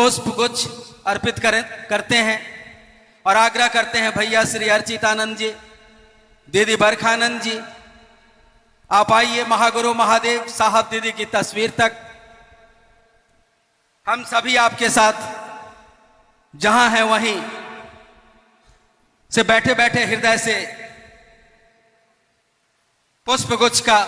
पुष्प गुच्छ अर्पित करते हैं और आग्रह करते हैं भैया श्री अर्चितानंद जी, दीदी बरखानंद जी, आप आइए महागुरु महादेव साहब दीदी की तस्वीर तक। हम सभी आपके साथ जहां हैं वहीं से बैठे बैठे हृदय से पुष्प गुच्छ का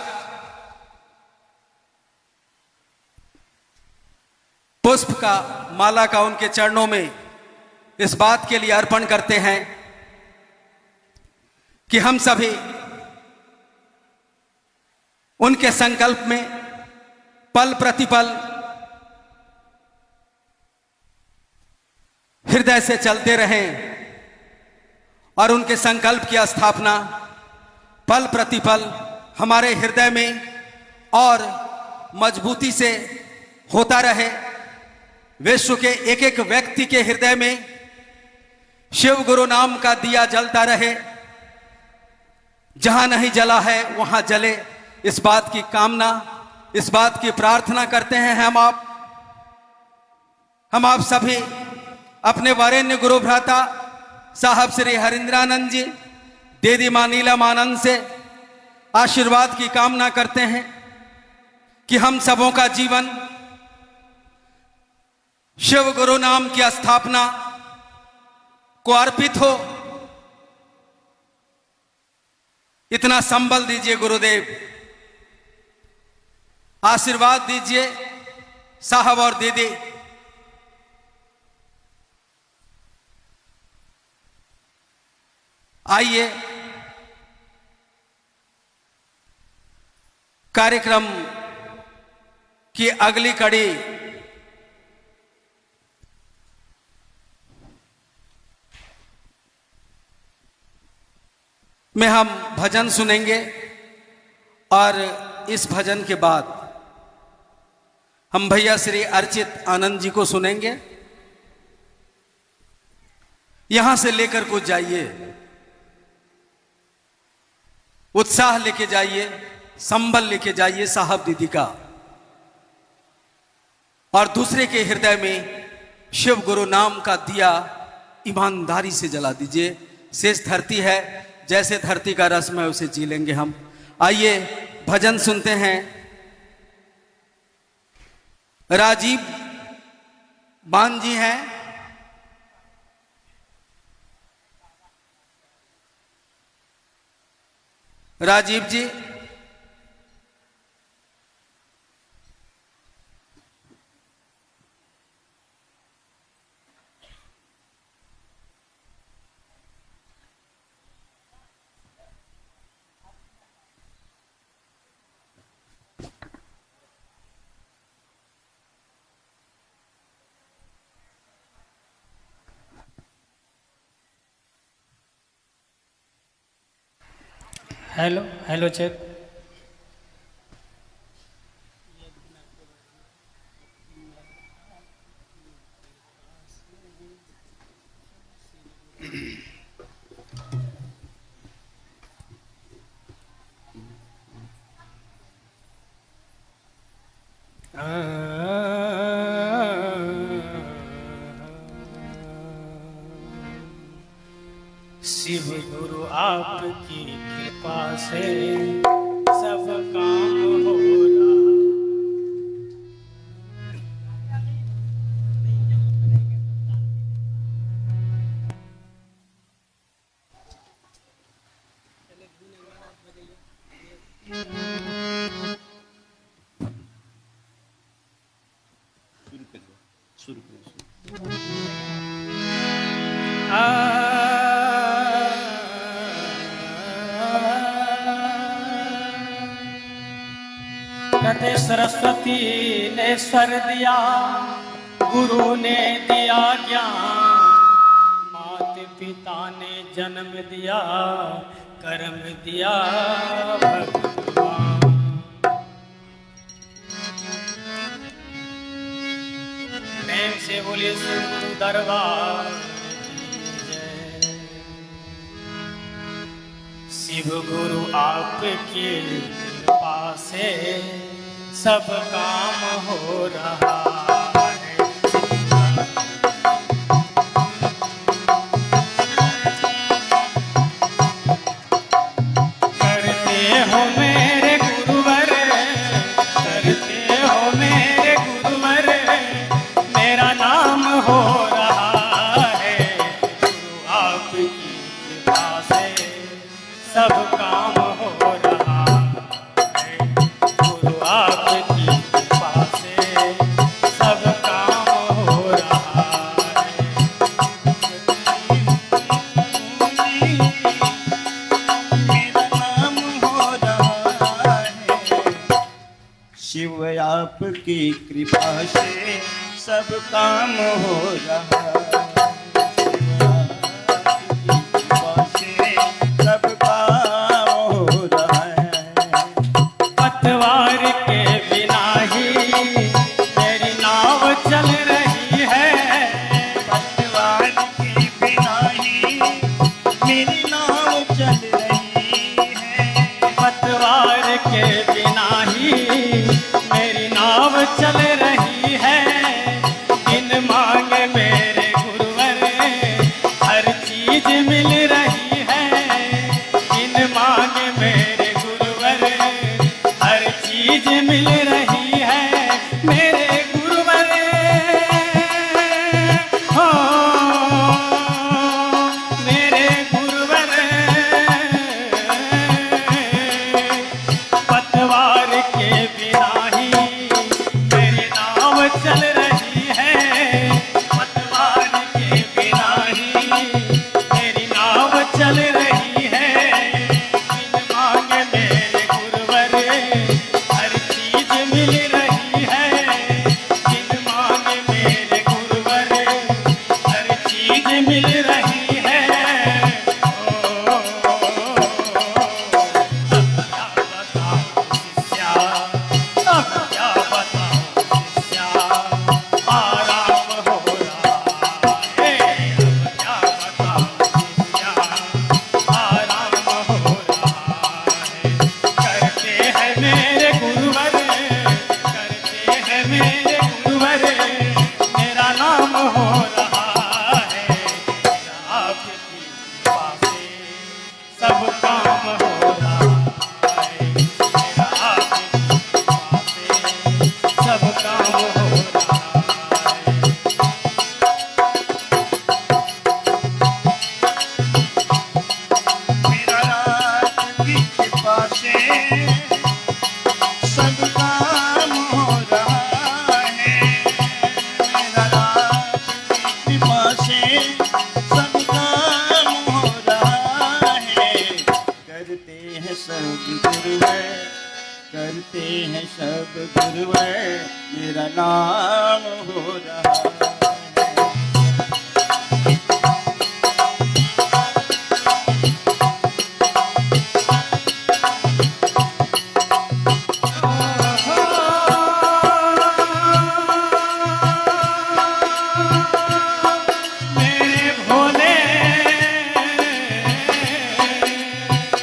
पुष्प का माला का उनके चरणों में इस बात के लिए अर्पण करते हैं कि हम सभी उनके संकल्प में पल प्रतिपल हृदय से चलते रहें और उनके संकल्प की स्थापना पल प्रतिपल हमारे हृदय में और मजबूती से होता रहे। विश्व के एक एक व्यक्ति के हृदय में शिव गुरु नाम का दिया जलता रहे, जहां नहीं जला है वहां जले, इस बात की कामना, इस बात की प्रार्थना करते हैं हम आप सभी अपने वरेण्य गुरु भ्राता साहब श्री हरिंद्रानंद जी, दीदी मां नीलमानंद से आशीर्वाद की कामना करते हैं कि हम सबों का जीवन शिव गुरु नाम की स्थापना को अर्पित हो। इतना संबल दीजिए गुरुदेव, आशीर्वाद दीजिए साहब और दीदी। आइए कार्यक्रम की अगली कड़ी में हम भजन सुनेंगे और इस भजन के बाद हम भैया श्री अर्चित आनंद जी को सुनेंगे। यहां से लेकर कुछ जाइए, उत्साह लेके जाइए, संबल लेके जाइए साहब दीदी का, और दूसरे के हृदय में शिव गुरु नाम का दिया ईमानदारी से जला दीजिए। शेष धरती है, जैसे धरती का रस्म है उसे जी लेंगे हम। आइए भजन सुनते हैं। राजीव बान जी हैं, राजीव जी, हेलो हेलो चेक। शिव गुरु आपकी कृपा से सब काम हो रहा। कहते सरस्वती ने स्वर दिया, गुरु ने दिया ज्ञान, माता पिता ने जन्म दिया, कर्म दिया भगवान। प्रेम से बोलिए गुरु दरबार। शिव गुरु आपकी कृपा से सब काम हो रहा है। मेरा नाम हो रहा है। गुरु आपकी कृपा से सब काम हो रहा है। गुरु आपकी कृपा से सब काम हो रहा है। मेरा नाम हो रहा है। शिव आपकी कृपा से सब काम हो रहा है। सब काम हो रहा है। पतवार के बिना ही मेरी नाव चल रही है। पतवार के बिना ही मेरी नाव चल रही है। पतवार के बिना ही मेरी नाव चल रही है। बिन मांगे मेरे गुरुवर हर चीज मिल रही है। बिन मांगे मेरे गुरुवर हर चीज मिल रही है। मेरे गुरुवर हो मेरे गुरुवर पतवार के बिना ही मेरी नाव चल रही है। पतवार के बिना ही मेरी नाव चल रही है। बिन मांगे मेरे गुरुवर हर चीज मिल रही है। बिन मांगे मेरे गुरुवर हर चीज मिल रही है। अब क्या बताऊं शिष्या, आराम हो रहा है। अब क्या बताऊं शिष्या, आराम हो रहा है। करते हैं मेरे गुरुवर, करते हैं मेरे गुरुवर, मेरा नाम हो रहा है। आपकी कृपा से सब काम हो रहा है। मेरा आपकी कृपा से सब काम हो रहा है। मेरा आपकी कृपा से सब काम हो रहा है। मेरा आपकी कृपा से सब काम हो रहा है। करते हैं सब गुरुवर, करते हैं सब गुरुवर, मेरा नाम हो रहा है। मेरे भोले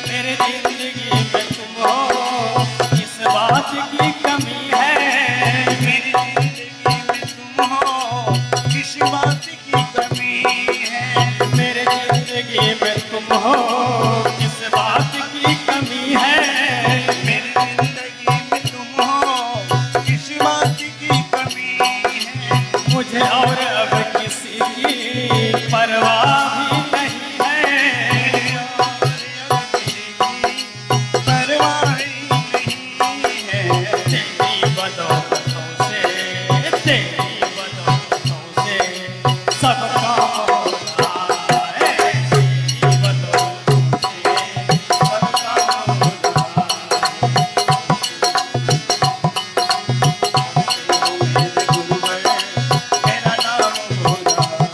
मेरे जिंदगी में तुम हो, इस बात की कमी है। मेरी जिंदगी में तुम हो, किस बात की कमी है। मेरे जिंदगी में तुम हो, किस बात की कमी है। मेरी जिंदगी में तुम हो, किस बात की कमी है। मुझे और अब किसी की परवाह भी नहीं है। परवाह नहीं है। तेरी बदौलतों से, तेरी बदौलतों से सब काम हो रहा है। तेरी बदौलतों से सब काम हो रहा है। मेरे गुरुवर, मेरा नाम हो रहा है।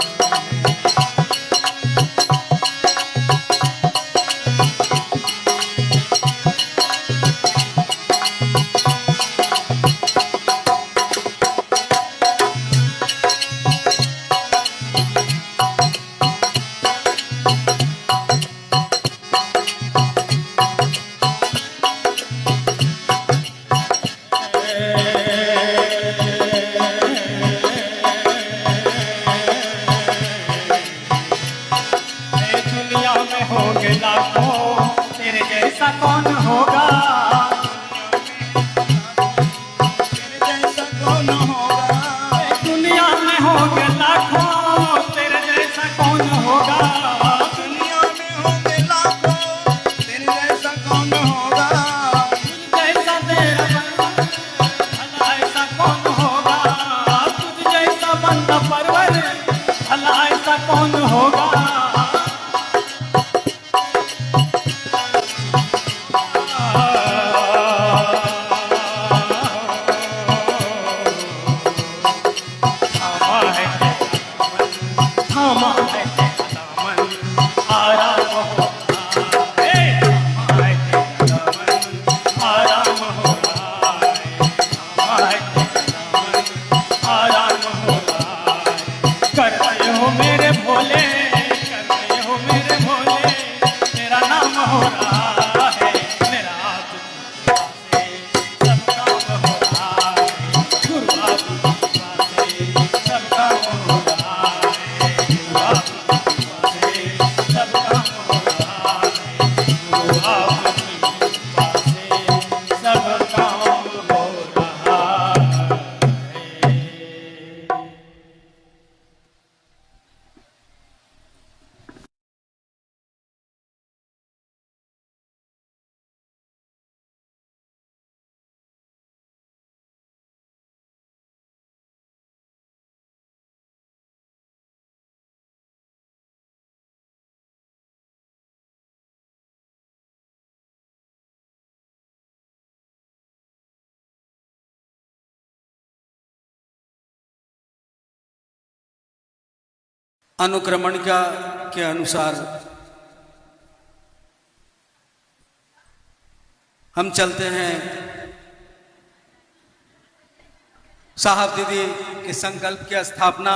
दुनिया में होंगे लाखों, तेरे जैसा कौन होगा। दुनिया में होंगे लाखों, तेरे जैसा कौन होगा। तुझ जैसा तेरा बंदा भला ऐसा कौन होगा। तुझ जैसा बंदा परवर भला ऐसा कौन होगा। थामा है दामन आराम हो रहा है। थामा है दामन आराम हो रहा है। थामा है दामन आराम हो रहा है। कर रहे हो मेरे भोले, कर रहे हो मेरे भोले, तेरा नाम हो रहा है। मेरा हाथ से सब काम हो रहा है। गुरु बाबू से सब काम हो रहा है। गुरु बाबू से सब काम हो रहा है। गुरु बाबू से सब काम हो रहा है। अनुक्रमणिका के अनुसार हम चलते हैं साहब दीदी के संकल्प की स्थापना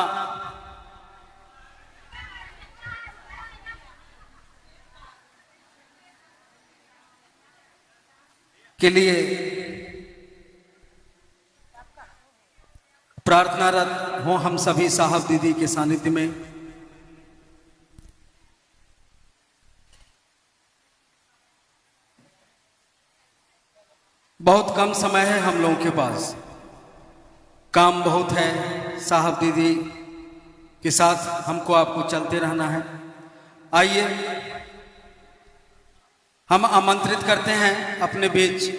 के लिए प्रार्थनारत हो हम सभी साहब दीदी के सानिध्य में। बहुत कम समय है हम लोगों के पास, काम बहुत है। साहब दीदी के साथ हमको आपको चलते रहना है। आइए हम आमंत्रित करते हैं अपने बीच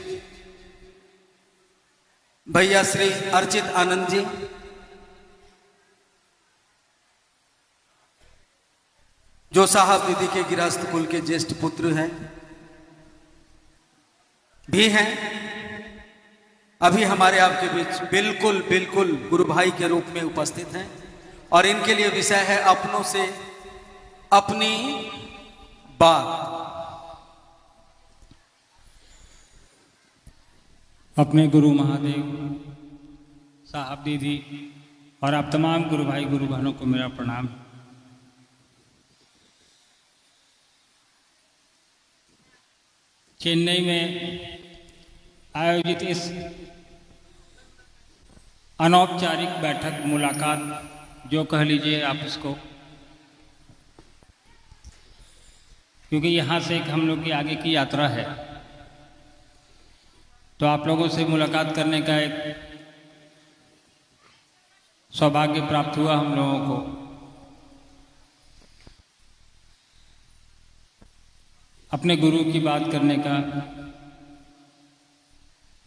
भैया श्री अर्चित आनंद जी, जो साहब दीदी के गृहस्थ कुल के ज्येष्ठ पुत्र हैं भी हैं, अभी हमारे आपके बीच बिल्कुल बिल्कुल गुरु भाई के रूप में उपस्थित हैं। और इनके लिए विषय है अपनों से अपनी बात। अपने गुरु महादेव, साहब दीदी और आप तमाम गुरु भाई गुरु बहनों को मेरा प्रणाम। चेन्नई में आयोजित इस अनौपचारिक बैठक मुलाकात जो कह लीजिए आप इसको, क्योंकि यहाँ से एक हम लोग की आगे की यात्रा है, तो आप लोगों से मुलाकात करने का एक सौभाग्य प्राप्त हुआ हम लोगों को। अपने गुरु की बात करने का,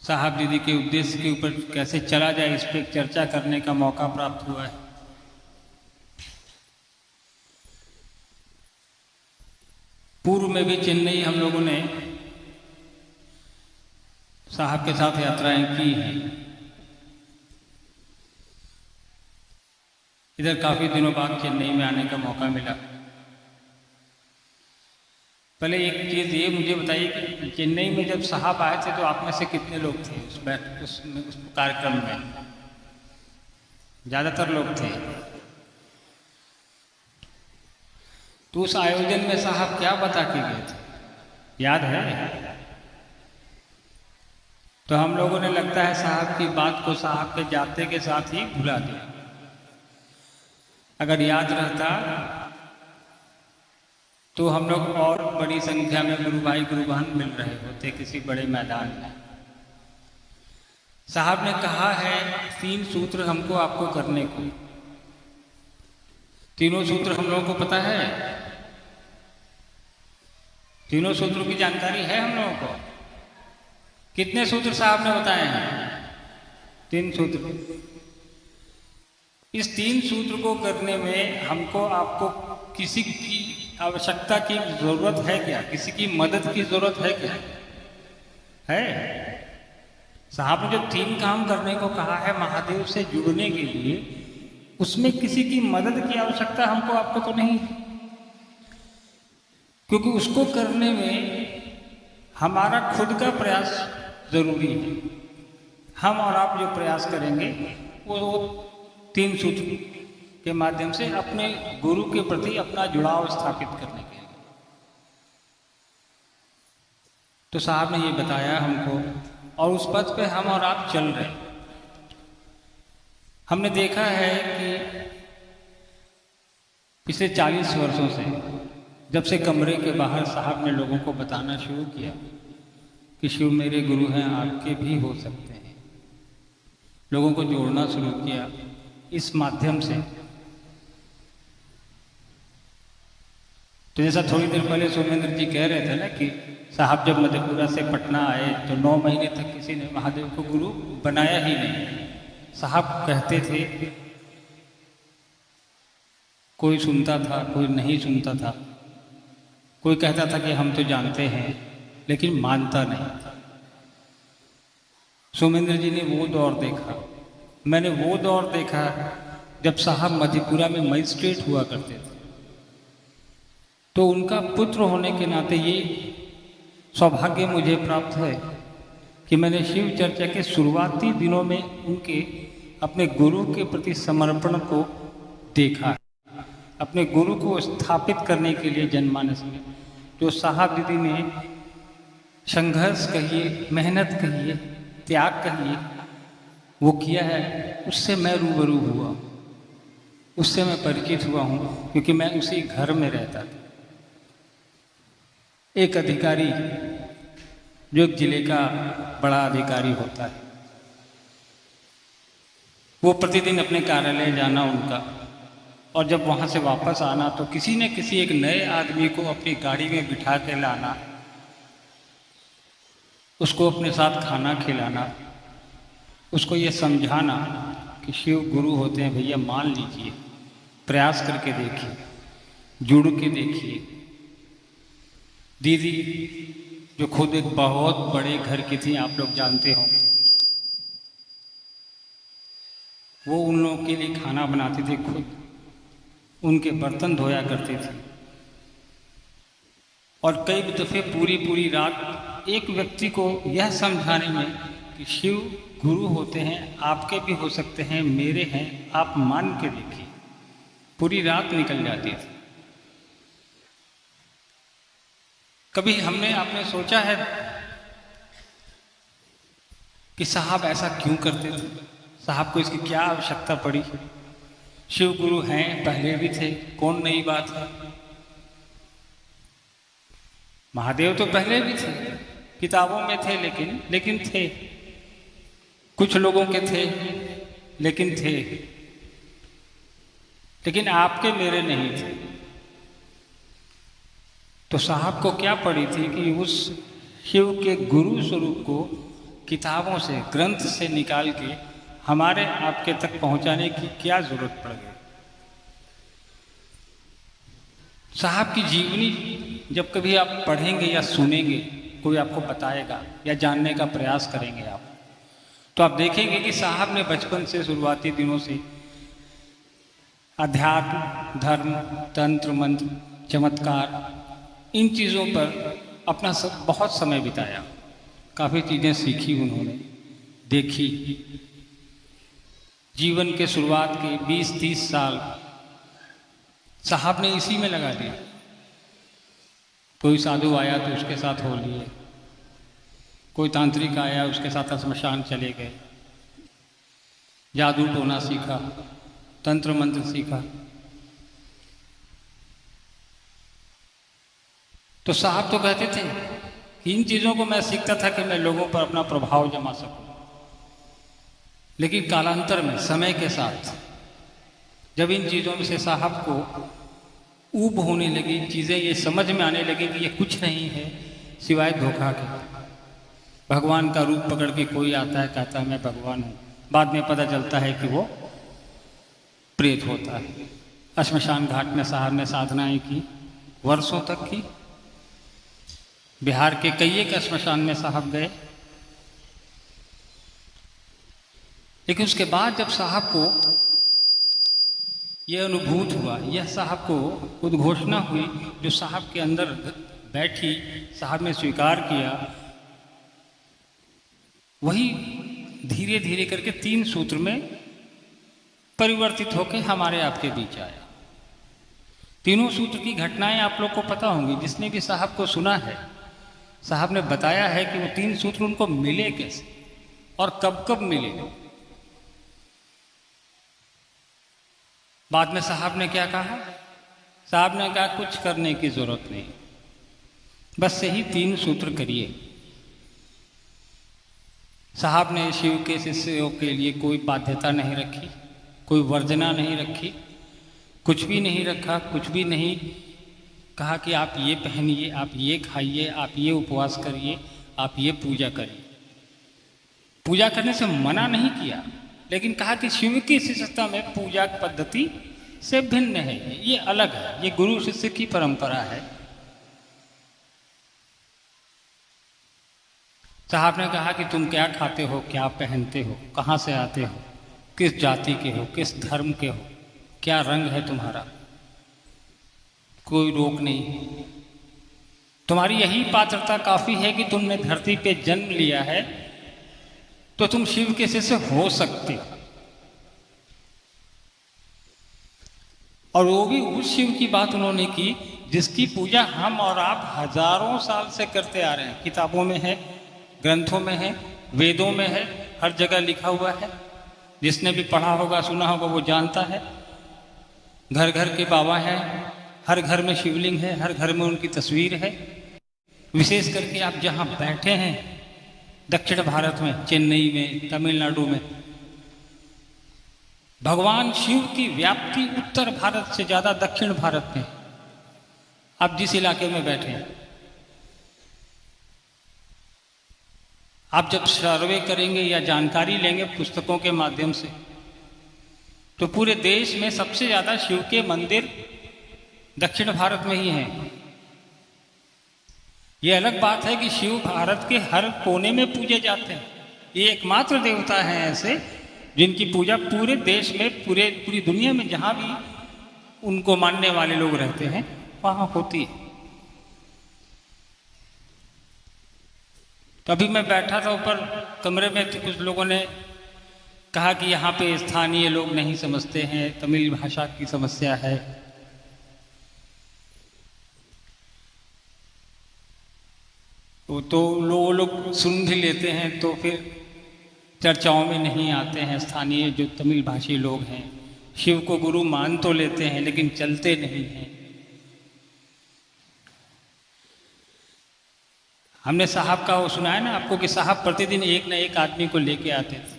साहब दीदी के उद्देश्य के ऊपर कैसे चला जाए इस पर चर्चा करने का मौका प्राप्त हुआ है। पूर्व में भी चेन्नई हम लोगों ने साहब के साथ यात्राएं की हैं। इधर काफी दिनों बाद चेन्नई में आने का मौका मिला। पहले एक चीज़ ये मुझे बताइए कि चेन्नई में जब साहब आए थे तो आप में से कितने लोग थे उस कार्यक्रम में? ज़्यादातर लोग थे। तो उस आयोजन में साहब क्या बता के गए थे, याद है? तो हम लोगों ने लगता है साहब की बात को साहब के जाते के साथ ही भुला दिया। अगर याद रहता तो हम लोग और बड़ी संख्या में गुरु भाई गुरु बहन मिल रहे होते किसी बड़े मैदान में। साहब ने कहा है 3 सूत्र हमको आपको करने को। तीनों सूत्र हम लोगों को पता है? तीनों सूत्रों की जानकारी है हम लोगों को? कितने सूत्र साहब ने बताए हैं? 3 सूत्र। इस 3 सूत्र को करने में हमको आपको किसी की आवश्यकता की जरूरत है क्या? किसी की मदद की जरूरत है क्या? है? साहब ने जो 3 काम करने को कहा है महादेव से जुड़ने के लिए, उसमें किसी की मदद की आवश्यकता हमको आपको तो नहीं, क्योंकि उसको करने में हमारा खुद का प्रयास जरूरी है। हम और आप जो प्रयास करेंगे वो 3 सूत्र के माध्यम से अपने गुरु के प्रति अपना जुड़ाव स्थापित करने के लिए। तो साहब ने ये बताया हमको, और उस पथ पे हम और आप चल रहे हैं। हमने देखा है कि पिछले 40 वर्षों से, जब से कमरे के बाहर साहब ने लोगों को बताना शुरू किया कि शिव मेरे गुरु हैं, आपके भी हो सकते हैं, लोगों को जोड़ना शुरू किया इस माध्यम से। तो जैसा थोड़ी देर पहले सोमेंद्र जी कह रहे थे ना कि साहब जब मधेपुरा से पटना आए तो 9 महीने तक किसी ने महादेव को गुरु बनाया ही नहीं। साहब कहते थे, कोई सुनता था, कोई नहीं सुनता था, कोई कहता था कि हम तो जानते हैं, लेकिन मानता नहीं था। सोमेंद्र जी ने वो दौर देखा, मैंने वो दौर देखा जब साहब मधेपुरा में मजिस्ट्रेट हुआ करते थे। तो उनका पुत्र होने के नाते ये सौभाग्य मुझे प्राप्त है कि मैंने शिव चर्चा के शुरुआती दिनों में उनके अपने गुरु के प्रति समर्पण को देखा, अपने गुरु को स्थापित करने के लिए जनमानस में जो साहब दीदी ने संघर्ष कहिए, मेहनत कहिए, त्याग कहिए, वो किया है, उससे मैं रूबरू हुआ, उससे मैं परिचित हुआ हूँ, क्योंकि मैं उसी घर में रहता था। एक अधिकारी जो एक जिले का बड़ा अधिकारी होता है, वो प्रतिदिन अपने कार्यालय जाना उनका, और जब वहाँ से वापस आना तो किसी न किसी एक नए आदमी को अपनी गाड़ी में बिठा के लाना, उसको अपने साथ खाना खिलाना, उसको ये समझाना कि शिव गुरु होते हैं भैया, मान लीजिए, प्रयास करके देखिए, जुड़ के देखिए। दीदी जो खुद एक बहुत बड़े घर की थी, आप लोग जानते होंगे, वो उन लोगों के लिए खाना बनाती थी, खुद उनके बर्तन धोया करती थी, और कई दफ़े पूरी रात एक व्यक्ति को यह समझाने में कि शिव गुरु होते हैं, आपके भी हो सकते हैं, मेरे हैं, आप मान के देखिए, पूरी रात निकल जाती थी। कभी आपने सोचा है कि साहब ऐसा क्यों करते थे? साहब को इसकी क्या आवश्यकता पड़ी? शिव गुरु हैं, पहले भी थे, कौन नई बात है? महादेव तो पहले भी थे, किताबों में थे, लेकिन थे, कुछ लोगों के थे, लेकिन थे, लेकिन आपके मेरे नहीं थे। तो साहब को क्या पड़ी थी कि उस शिव के गुरु स्वरूप को किताबों से, ग्रंथ से निकाल के हमारे आपके तक पहुंचाने की क्या जरूरत पड़ गई? साहब की जीवनी जब कभी आप पढ़ेंगे या सुनेंगे, कोई आपको बताएगा या जानने का प्रयास करेंगे आप, तो आप देखेंगे कि साहब ने बचपन से, शुरुआती दिनों से अध्यात्म, धर्म, तंत्र, मंत्र, चमत्कार, इन चीज़ों पर अपना बहुत समय बिताया। काफ़ी चीज़ें सीखी उन्होंने, देखी। जीवन के शुरुआत के 20-30 साल साहब ने इसी में लगा दिया। कोई साधु आया तो उसके साथ हो लिए, कोई तांत्रिक आया उसके साथ श्मशान चले गए, जादू टोना सीखा, तंत्र मंत्र सीखा। तो साहब तो कहते थे कि इन चीज़ों को मैं सीखता था कि मैं लोगों पर अपना प्रभाव जमा सकूं, लेकिन कालांतर में, समय के साथ, जब इन चीज़ों में से साहब को ऊब होने लगी, चीज़ें ये समझ में आने लगी कि ये कुछ नहीं है सिवाय धोखा के। भगवान का रूप पकड़ के कोई आता है, कहता है मैं भगवान हूँ, बाद में पता चलता है कि वो प्रेत होता है। श्मशान घाट में साहब ने साधनाएं की, वर्षों तक की। बिहार के कई एक श्मशान में साहब गए, लेकिन उसके बाद जब साहब को यह अनुभूत हुआ, यह साहब को उद्घोषणा हुई जो साहब के अंदर बैठी, साहब ने स्वीकार किया, वही धीरे धीरे करके 3 सूत्र में परिवर्तित होकर हमारे आपके बीच आया। तीनों सूत्र की घटनाएं आप लोग को पता होंगी, जिसने भी साहब को सुना है, साहब ने बताया है कि वो 3 सूत्र उनको मिले कैसे और कब कब मिले। बाद में साहब ने क्या कहा? साहब ने कहा कुछ करने की जरूरत नहीं, बस यही 3 सूत्र करिए। साहब ने शिव के शिष्यों के लिए कोई बाध्यता नहीं रखी, कोई वर्जना नहीं रखी, कुछ भी नहीं रखा, कुछ भी नहीं कहा कि आप ये पहनिए, आप ये खाइए, आप ये उपवास करिए, आप ये पूजा करिए। पूजा करने से मना नहीं किया, लेकिन कहा कि शिव की शिष्यता में पूजा पद्धति से भिन्न है, ये अलग है, ये गुरु शिष्य की परंपरा है। साहब ने कहा कि तुम क्या खाते हो, क्या पहनते हो, कहाँ से आते हो, किस जाति के हो, किस धर्म के हो, क्या रंग है तुम्हारा, कोई रोक नहीं। तुम्हारी यही पात्रता काफी है कि तुमने धरती पे जन्म लिया है, तो तुम शिव के शिष्य हो सकते हो। और वो भी उस शिव की बात उन्होंने की जिसकी पूजा हम और आप हजारों साल से करते आ रहे हैं। किताबों में है, ग्रंथों में है, वेदों में है, हर जगह लिखा हुआ है। जिसने भी पढ़ा होगा, सुना होगा, वो जानता है। घर घर के बाबा हैं, हर घर में शिवलिंग है, हर घर में उनकी तस्वीर है। विशेष करके आप जहाँ बैठे हैं दक्षिण भारत में, चेन्नई में, तमिलनाडु में, भगवान शिव की व्याप्ति उत्तर भारत से ज्यादा दक्षिण भारत में। आप जिस इलाके में बैठे हैं, आप जब सर्वे करेंगे या जानकारी लेंगे पुस्तकों के माध्यम से, तो पूरे देश में सबसे ज्यादा शिव के मंदिर दक्षिण भारत में ही हैं। ये अलग बात है कि शिव भारत के हर कोने में पूजे जाते हैं। ये एकमात्र देवता हैं ऐसे जिनकी पूजा पूरे देश में, पूरी दुनिया में जहां भी उनको मानने वाले लोग रहते हैं वहां होती है। तभी मैं बैठा था ऊपर कमरे में, तो कुछ लोगों ने कहा कि यहाँ पे स्थानीय लोग नहीं समझते हैं, तमिल भाषा की समस्या है। तो लोग सुन भी लेते हैं, तो फिर चर्चाओं में नहीं आते हैं। स्थानीय जो तमिल भाषी लोग हैं शिव को गुरु मान तो लेते हैं, लेकिन चलते नहीं हैं। हमने साहब का वो सुना है ना आपको कि साहब प्रतिदिन एक न एक आदमी को लेके आते थे,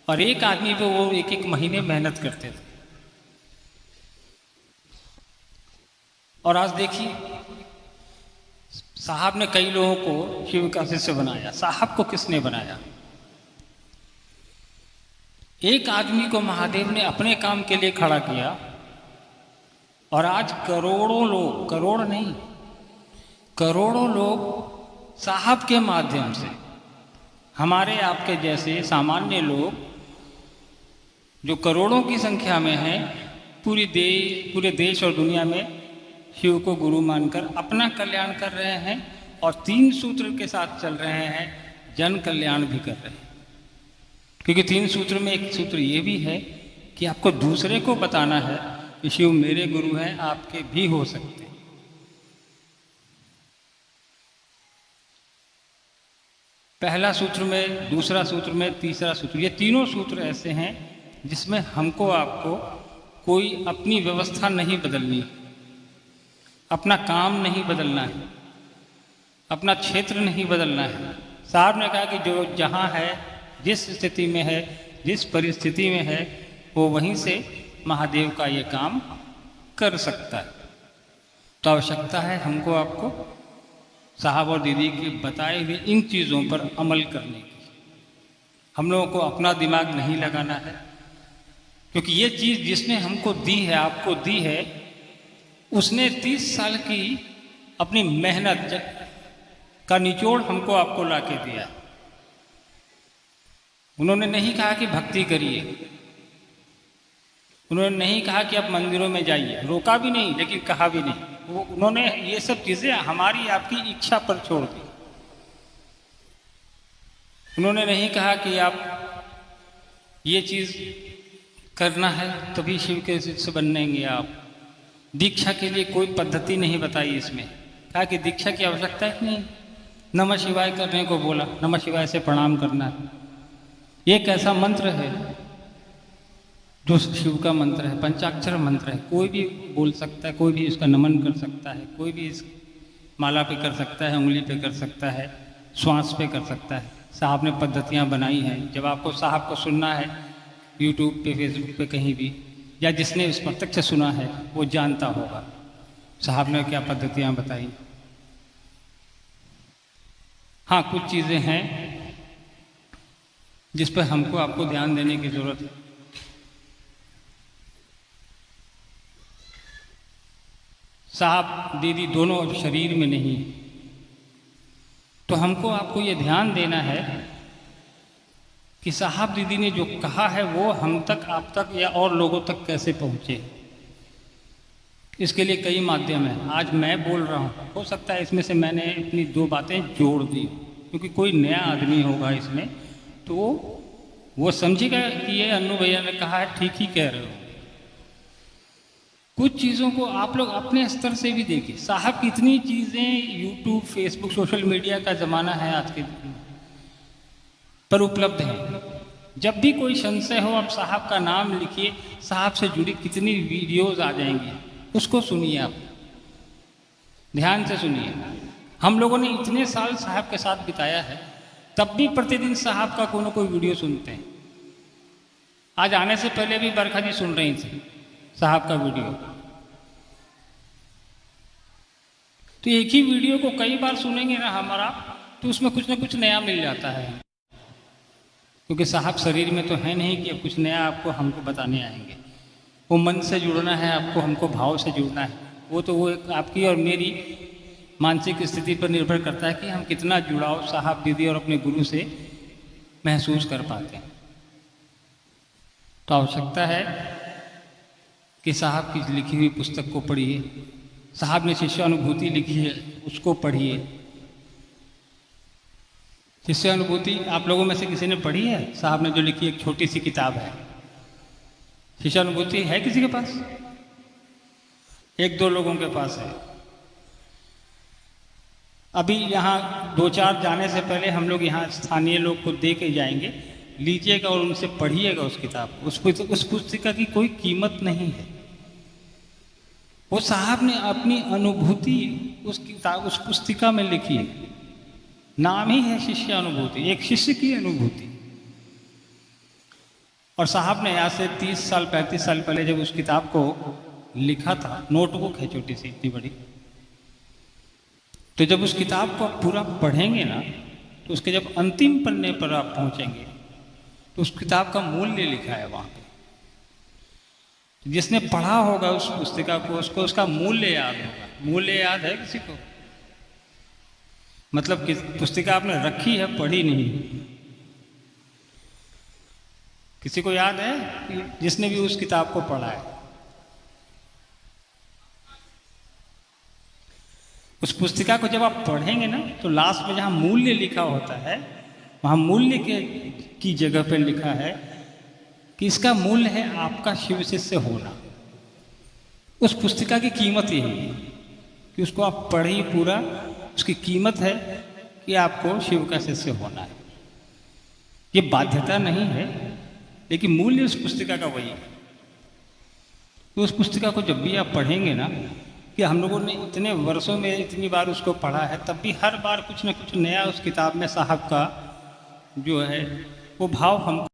और एक आदमी पे वो 1-1 महीने मेहनत करते थे। और आज देखिए, साहब ने कई लोगों को शिव का शिष्य बनाया। साहब को किसने बनाया? एक आदमी को महादेव ने अपने काम के लिए खड़ा किया, और आज करोड़ों लोग, करोड़ नहीं, करोड़ों लोग साहब के माध्यम से, हमारे आपके जैसे सामान्य लोग जो करोड़ों की संख्या में हैं, पूरे देश और दुनिया में शिव को गुरु मानकर अपना कल्याण कर रहे हैं, और 3 सूत्र के साथ चल रहे हैं, जन कल्याण भी कर रहे हैं। क्योंकि 3 सूत्र में एक सूत्र ये भी है कि आपको दूसरे को बताना है कि शिव मेरे गुरु हैं, आपके भी हो सकते हैं। पहला सूत्र में, दूसरा सूत्र में, तीसरा सूत्र, ये तीनों सूत्र ऐसे हैं जिसमें हमको आपको कोई अपनी व्यवस्था नहीं बदलनी, अपना काम नहीं बदलना है, अपना क्षेत्र नहीं बदलना है। साहब ने कहा कि जो जहाँ है, जिस स्थिति में है, जिस परिस्थिति में है, वो वहीं से महादेव का ये काम कर सकता है। तो आवश्यकता है हमको आपको साहब और दीदी के बताए हुए इन चीज़ों पर अमल करने की। हम लोगों को अपना दिमाग नहीं लगाना है, क्योंकि ये चीज़ जिसने हमको दी है, आपको दी है, उसने 30 साल की अपनी मेहनत का निचोड़ हमको आपको ला के दिया। उन्होंने नहीं कहा कि भक्ति करिए, उन्होंने नहीं कहा कि आप मंदिरों में जाइए, रोका भी नहीं लेकिन कहा भी नहीं। उन्होंने ये सब चीज़ें हमारी आपकी इच्छा पर छोड़ दी। उन्होंने नहीं कहा कि आप ये चीज़ करना है तभी शिव के शिष्य बनेंगे आप। दीक्षा के लिए कोई पद्धति नहीं बताई इसमें, कहा कि दीक्षा की आवश्यकता ही नहीं, नमः शिवाय करने को बोला, नमः शिवाय से प्रणाम करना है। ये कैसा मंत्र है जो शिव का मंत्र है, पंचाक्षर मंत्र है, कोई भी बोल सकता है, कोई भी इसका नमन कर सकता है, कोई भी इस माला पे कर सकता है, उंगली पे कर सकता है, श्वास पे कर सकता है। साहब ने पद्धतियाँ बनाई हैं। जब आपको साहब को सुनना है यूट्यूब पे, फेसबुक पे, कहीं भी, या जिसने इस प्रत्यक्ष सुना है वो जानता होगा साहब ने क्या पद्धतियाँ बताई। हाँ, कुछ चीज़ें हैं जिस पर हमको आपको ध्यान देने की ज़रूरत है। साहब दीदी दोनों अब शरीर में नहीं, तो हमको आपको ये ध्यान देना है कि साहब दीदी ने जो कहा है वो हम तक, आप तक या और लोगों तक कैसे पहुँचे। इसके लिए कई माध्यम हैं। आज मैं बोल रहा हूँ, हो सकता है इसमें से मैंने अपनी 2 बातें जोड़ दी, क्योंकि कोई नया आदमी होगा इसमें तो वो समझेगा कि ये अन्नू भैया ने कहा है, ठीक ही कह रहे हो। कुछ चीज़ों को आप लोग अपने स्तर से भी देखिए। साहब कितनी चीज़ें यूट्यूब, फेसबुक, सोशल मीडिया का ज़माना है आज के दिन पर उपलब्ध है। जब भी कोई संशय हो आप साहब का नाम लिखिए, साहब से जुड़ी कितनी वीडियोस आ जाएंगी, उसको सुनिए, आप ध्यान से सुनिए। हम लोगों ने इतने साल साहब के साथ बिताया है, तब भी प्रतिदिन साहब का कोई ना कोई वीडियो सुनते हैं। आज आने से पहले भी बरखा जी सुन रही थी साहब का वीडियो। तो एक ही वीडियो को कई बार सुनेंगे ना हमारा, तो उसमें कुछ ना कुछ नया मिल जाता है, क्योंकि साहब शरीर में तो है नहीं कि अब कुछ नया आपको हमको बताने आएंगे। वो मन से जुड़ना है आपको, हमको भाव से जुड़ना है। वो एक आपकी और मेरी मानसिक स्थिति पर निर्भर करता है कि हम कितना जुड़ाव साहब दीदी और अपने गुरु से महसूस कर पाते हैं। तो आवश्यकता है कि साहब की लिखी हुई पुस्तक को पढ़िए। साहब ने शिष्यानुभूति लिखी है, उसको पढ़िए। शिष्यानुभूति आप लोगों में से किसी ने पढ़ी है? साहब ने जो लिखी एक छोटी सी किताब है, शिष्यानुभूति है किसी के पास? 1-2 लोगों के पास है। अभी यहाँ 2-4 जाने से पहले हम लोग यहाँ स्थानीय लोग को दे के जाएंगे, लीजिएगा और उनसे पढ़िएगा उस किताब को। उस पुस्तिका की कोई कीमत नहीं है। वो साहब ने अपनी अनुभूति उस किताब, उस पुस्तिका में लिखी है। नाम ही है शिष्यानुभूति, एक शिष्य की अनुभूति। और साहब ने आज से 30 साल 35 साल पहले जब उस किताब को लिखा था, नोटबुक है छोटी सी, इतनी बड़ी, तो जब उस किताब को आप पूरा पढ़ेंगे ना, तो उसके जब अंतिम पन्ने पर आप पहुंचेंगे तो उस किताब का मूल्य लिखा है वहां पे। जिसने पढ़ा होगा उस पुस्तिका को, उसको उसका मूल्य याद होगा। मूल्य याद है किसी को? मतलब कि पुस्तिका आपने रखी है, पढ़ी नहीं। किसी को याद है जिसने भी उस किताब को पढ़ा है? उस पुस्तिका को जब आप पढ़ेंगे ना, तो लास्ट में जहां मूल्य लिखा होता है, वहां मूल्य की जगह पर लिखा है कि इसका मूल्य है आपका शिव शिष्य होना। उस पुस्तिका की कीमत यही है कि उसको आप पढ़िए पूरा। उसकी कीमत है कि आपको शिव का शिष्य होना है। ये बाध्यता नहीं है, लेकिन मूल्य उस पुस्तिका का वही है। तो उस पुस्तिका को जब भी आप पढ़ेंगे ना, कि हम लोगों ने इतने वर्षों में इतनी बार उसको पढ़ा है, तब भी हर बार कुछ ना कुछ नया उस किताब में साहब का जो है वो भाव हम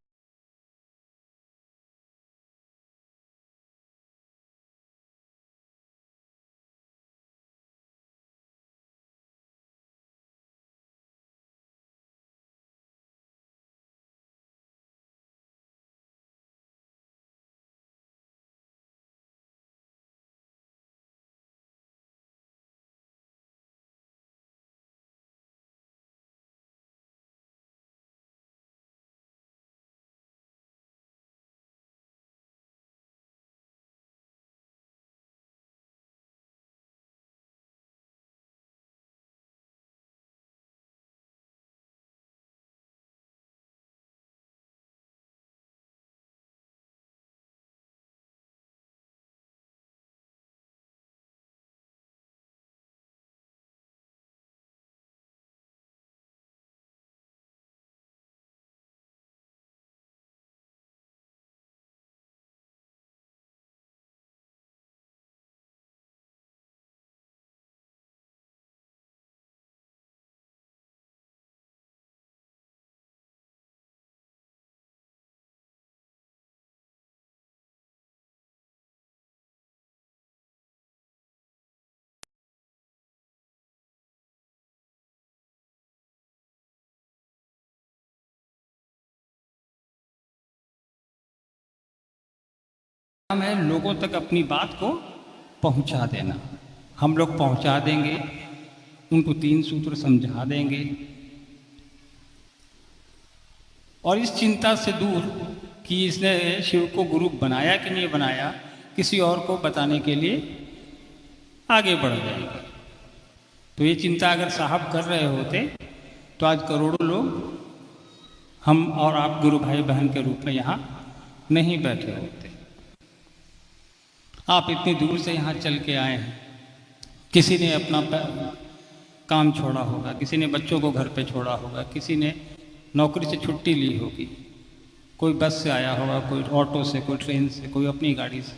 काम है लोगों तक अपनी बात को पहुंचा देना। हम लोग पहुंचा देंगे, उनको 3 सूत्र समझा देंगे, और इस चिंता से दूर कि इसने शिव को गुरु बनाया कि नहीं बनाया, किसी और को बताने के लिए आगे बढ़ जाएगा। तो ये चिंता अगर साहब कर रहे होते तो आज करोड़ों लोग हम और आप गुरु भाई बहन के रूप में यहाँ नहीं बैठे होते। आप इतनी दूर से यहाँ चल के आए हैं, किसी ने अपना काम छोड़ा होगा, किसी ने बच्चों को घर पे छोड़ा होगा, किसी ने नौकरी से छुट्टी ली होगी, कोई बस से आया होगा, कोई ऑटो से, कोई ट्रेन से, कोई अपनी गाड़ी से।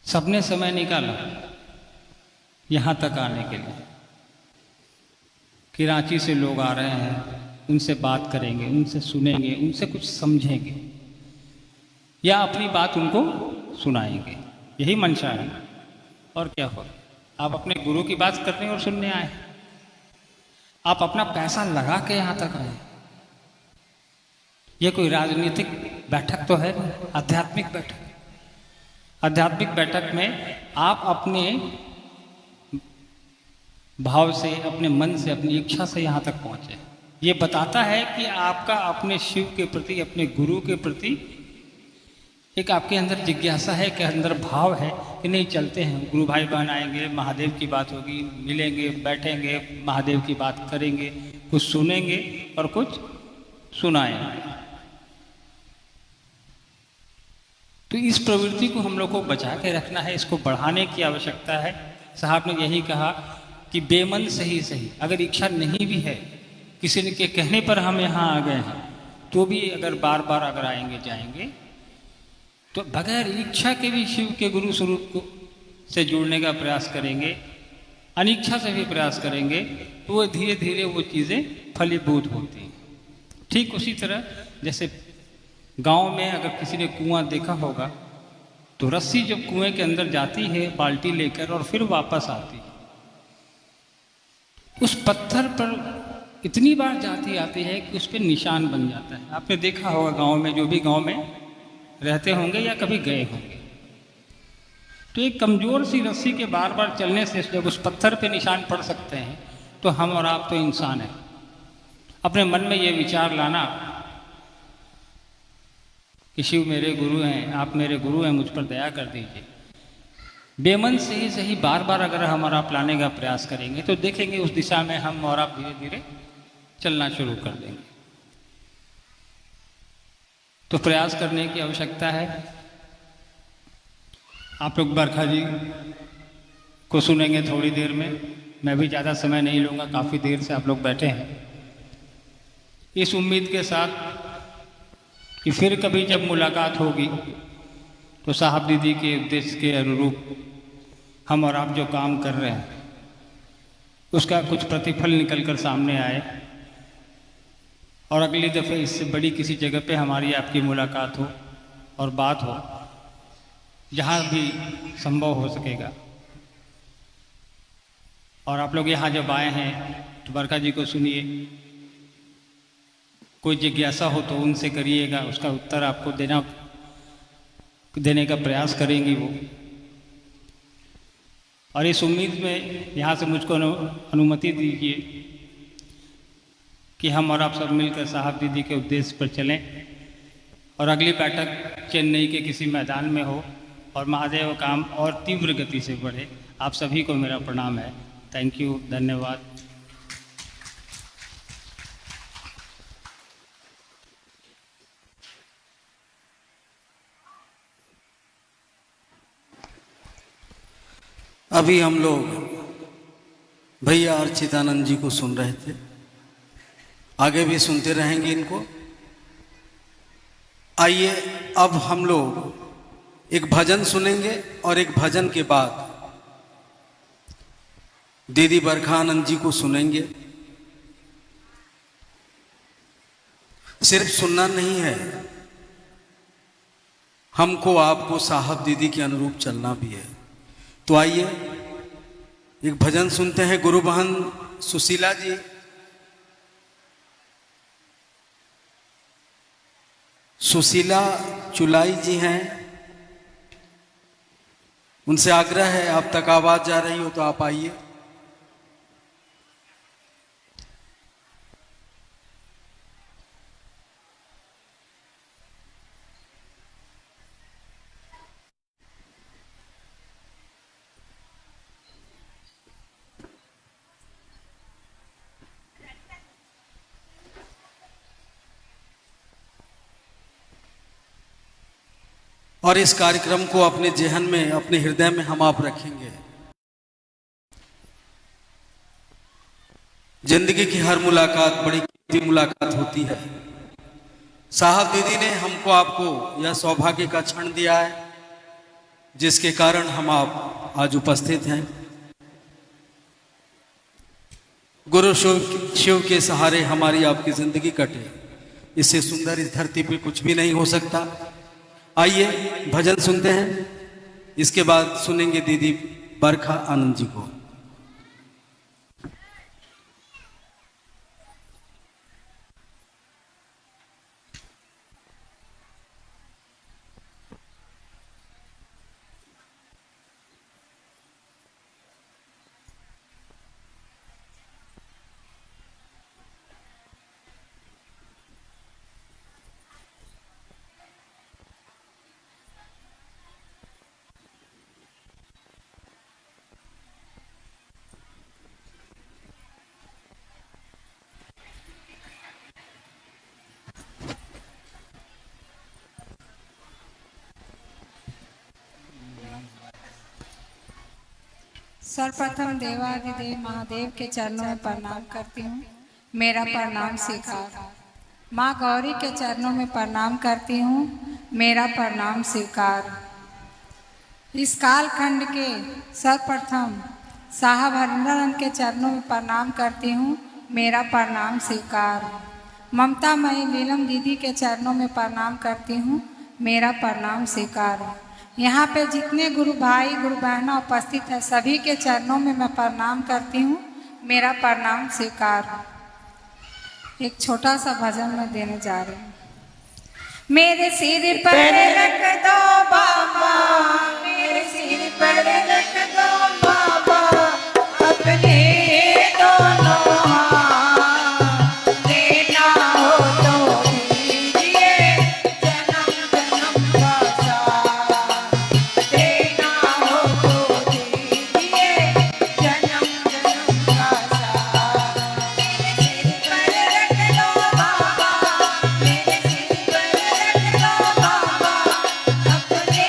सबने समय निकाला यहाँ तक आने के लिए कि रांची से लोग आ रहे हैं, उनसे बात करेंगे, उनसे सुनेंगे, उनसे कुछ समझेंगे या अपनी बात उनको सुनाएंगे। यही मंशा है और क्या हो। आप अपने गुरु की बात करने और सुनने आए, आप अपना पैसा लगा के यहाँ तक आए। ये कोई राजनीतिक बैठक तो है नहीं, आध्यात्मिक बैठक। आध्यात्मिक बैठक में आप अपने भाव से, अपने मन से, अपनी इच्छा से यहाँ तक पहुँचे। ये बताता है कि आपका अपने शिव के प्रति, अपने गुरु के प्रति एक आपके अंदर जिज्ञासा है, कि अंदर भाव है कि नहीं चलते हैं, गुरु भाई बहन आएंगे, महादेव की बात होगी, मिलेंगे, बैठेंगे, महादेव की बात करेंगे, कुछ सुनेंगे और कुछ सुनाएंगे। तो इस प्रवृत्ति को हम लोग को बचा के रखना है, इसको बढ़ाने की आवश्यकता है। साहब ने यही कहा कि बेमन सही सही, अगर इच्छा नहीं भी है, किसी ने के कहने पर हम यहाँ आ गए हैं, तो भी अगर बार बार अगर आएंगे जाएंगे, तो बगैर इच्छा के भी शिव के गुरु स्वरूप को से जुड़ने का प्रयास करेंगे, अनिच्छा से भी प्रयास करेंगे, तो वो धीरे धीरे वो चीज़ें फलीभूत होती हैं। ठीक उसी तरह जैसे गांव में अगर किसी ने कुआं देखा होगा, तो रस्सी जब कुएं के अंदर जाती है बाल्टी लेकर और फिर वापस आती है, उस पत्थर पर इतनी बार जाती आती है कि उस पर निशान बन जाता है। आपने देखा होगा गांव में, जो भी गांव में रहते होंगे या कभी गए होंगे, तो एक कमज़ोर सी रस्सी के बार बार चलने से जब उस पत्थर पे निशान पड़ सकते हैं, तो हम और आप तो इंसान हैं। अपने मन में ये विचार लाना कि शिव मेरे गुरु हैं, आप मेरे गुरु हैं, मुझ पर दया कर दीजिए। बेमन से ही सही बार बार अगर हम और आप लाने का प्रयास करेंगे, तो देखेंगे उस दिशा में हम और आप धीरे धीरे चलना शुरू कर देंगे। तो प्रयास करने की आवश्यकता है। आप लोग बरखा जी को सुनेंगे थोड़ी देर में, मैं भी ज़्यादा समय नहीं लूँगा, काफ़ी देर से आप लोग बैठे हैं, इस उम्मीद के साथ कि फिर कभी जब मुलाकात होगी तो साहब दीदी के उद्देश्य के अनुरूप हम और आप जो काम कर रहे हैं उसका कुछ प्रतिफल निकल कर सामने आए, और अगली दफ़े इससे बड़ी किसी जगह पे हमारी आपकी मुलाकात हो और बात हो, जहाँ भी संभव हो सकेगा। और आप लोग यहाँ जब आए हैं तो बरखा जी को सुनिए, कोई जिज्ञासा हो तो उनसे करिएगा, उसका उत्तर आपको देने का प्रयास करेंगी वो। और इस उम्मीद में यहाँ से मुझको अनुमति दीजिए कि हम और आप सब मिलकर साहब दीदी के उद्देश्य पर चलें, और अगली बैठक चेन्नई के किसी मैदान में हो और महादेव काम और तीव्र गति से बढ़े। आप सभी को मेरा प्रणाम है। थैंक यू, धन्यवाद। अभी हम लोग भैया अर्चितानंद जी को सुन रहे थे, आगे भी सुनते रहेंगे इनको। आइए अब हम लोग एक भजन सुनेंगे, और एक भजन के बाद दीदी बरखानंद जी को सुनेंगे। सिर्फ सुनना नहीं है, हमको आपको साहब दीदी के अनुरूप चलना भी है। तो आइए एक भजन सुनते हैं। गुरु बहन सुशीला जी, सुशीला चुलाई जी हैं, उनसे आग्रह है आप तक आवाज जा रही हो तो आप आइए। और इस कार्यक्रम को अपने जेहन में, अपने हृदय में हम आप रखेंगे। जिंदगी की हर मुलाकात बड़ी कीमती मुलाकात होती है। साहब दीदी ने हमको आपको यह सौभाग्य का क्षण दिया है जिसके कारण हम आप आज उपस्थित हैं। गुरु शिव के सहारे हमारी आपकी जिंदगी कटे, इससे सुंदर इस धरती पे कुछ भी नहीं हो सकता। आइए भजन सुनते हैं, इसके बाद सुनेंगे दीदी बरखा आनंद जी को। सर्वप्रथम देवाधिदेव महादेव के चरणों में प्रणाम करती हूँ, मेरा प्रणाम स्वीकार। माँ गौरी के चरणों में प्रणाम करती हूँ, मेरा प्रणाम स्वीकार। इस कालखंड के सर्वप्रथम साहब हरिंदर के चरणों में प्रणाम करती हूँ, मेरा प्रणाम स्वीकार। ममता मई नीलम दीदी के चरणों में प्रणाम करती हूँ, मेरा प्रणाम स्वीकार। यहाँ पे जितने गुरु भाई गुरु बहना उपस्थित है सभी के चरणों में मैं प्रणाम करती हूँ, मेरा प्रणाम स्वीकार। एक छोटा सा भजन मैं देने जा रही हूँ। मेरे सिर पर रख दो बाबा, मेरे सिर पर रख दो बाबा, अपने दोनों हाथ, देना हो तो दीजिए जन्म जन्म का साथ, देना हो तो दीजिए जन्म जन्म का साथ। मेरे सिर पर रख दो बाबा, मेरे सिर पर रख दो बाबा, अपने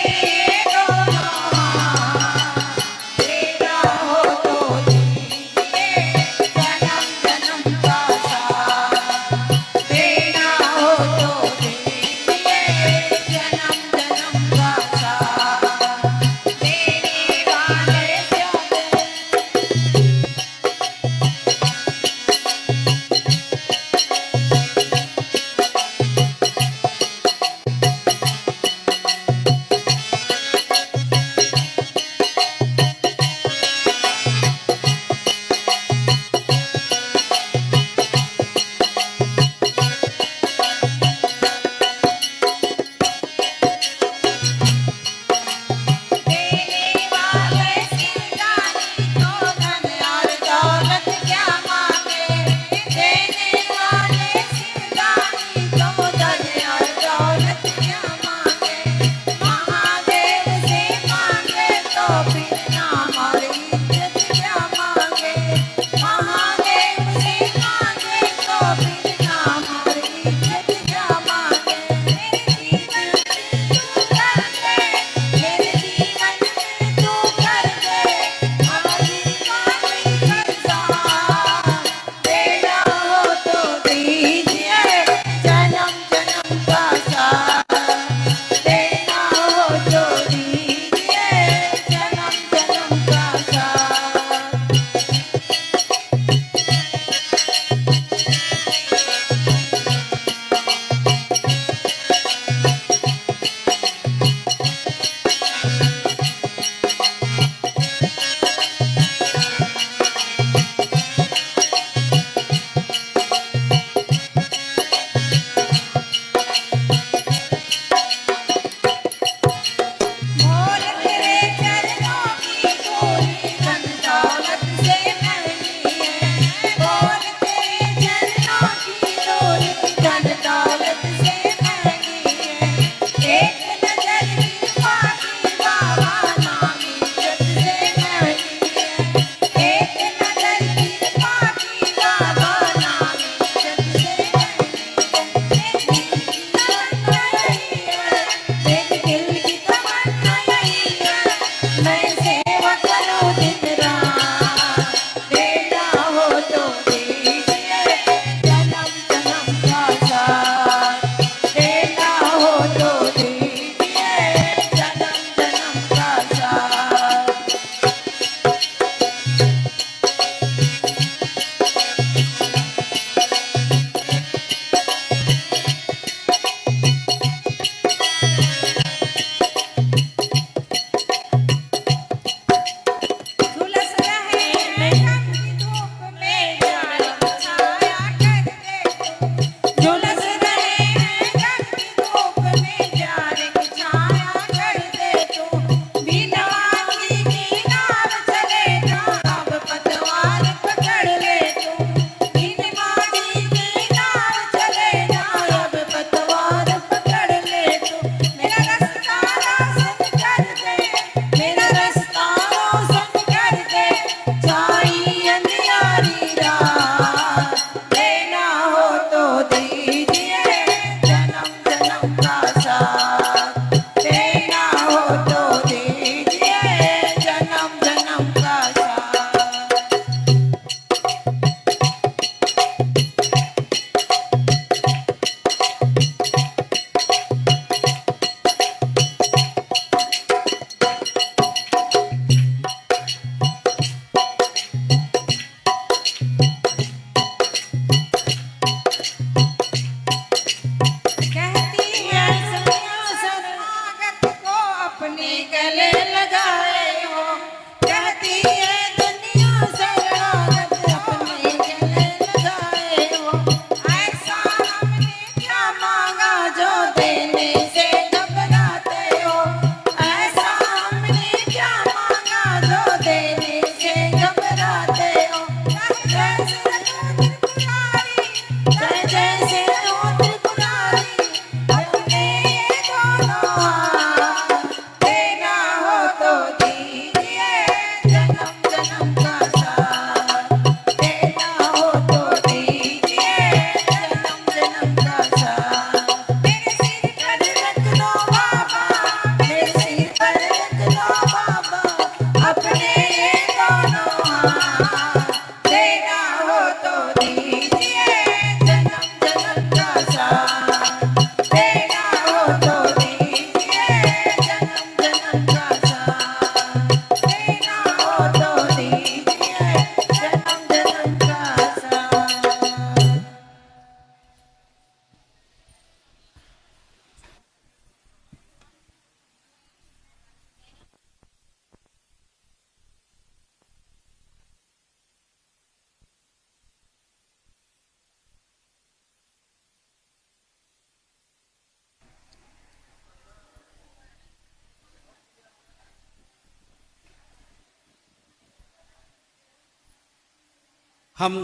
हम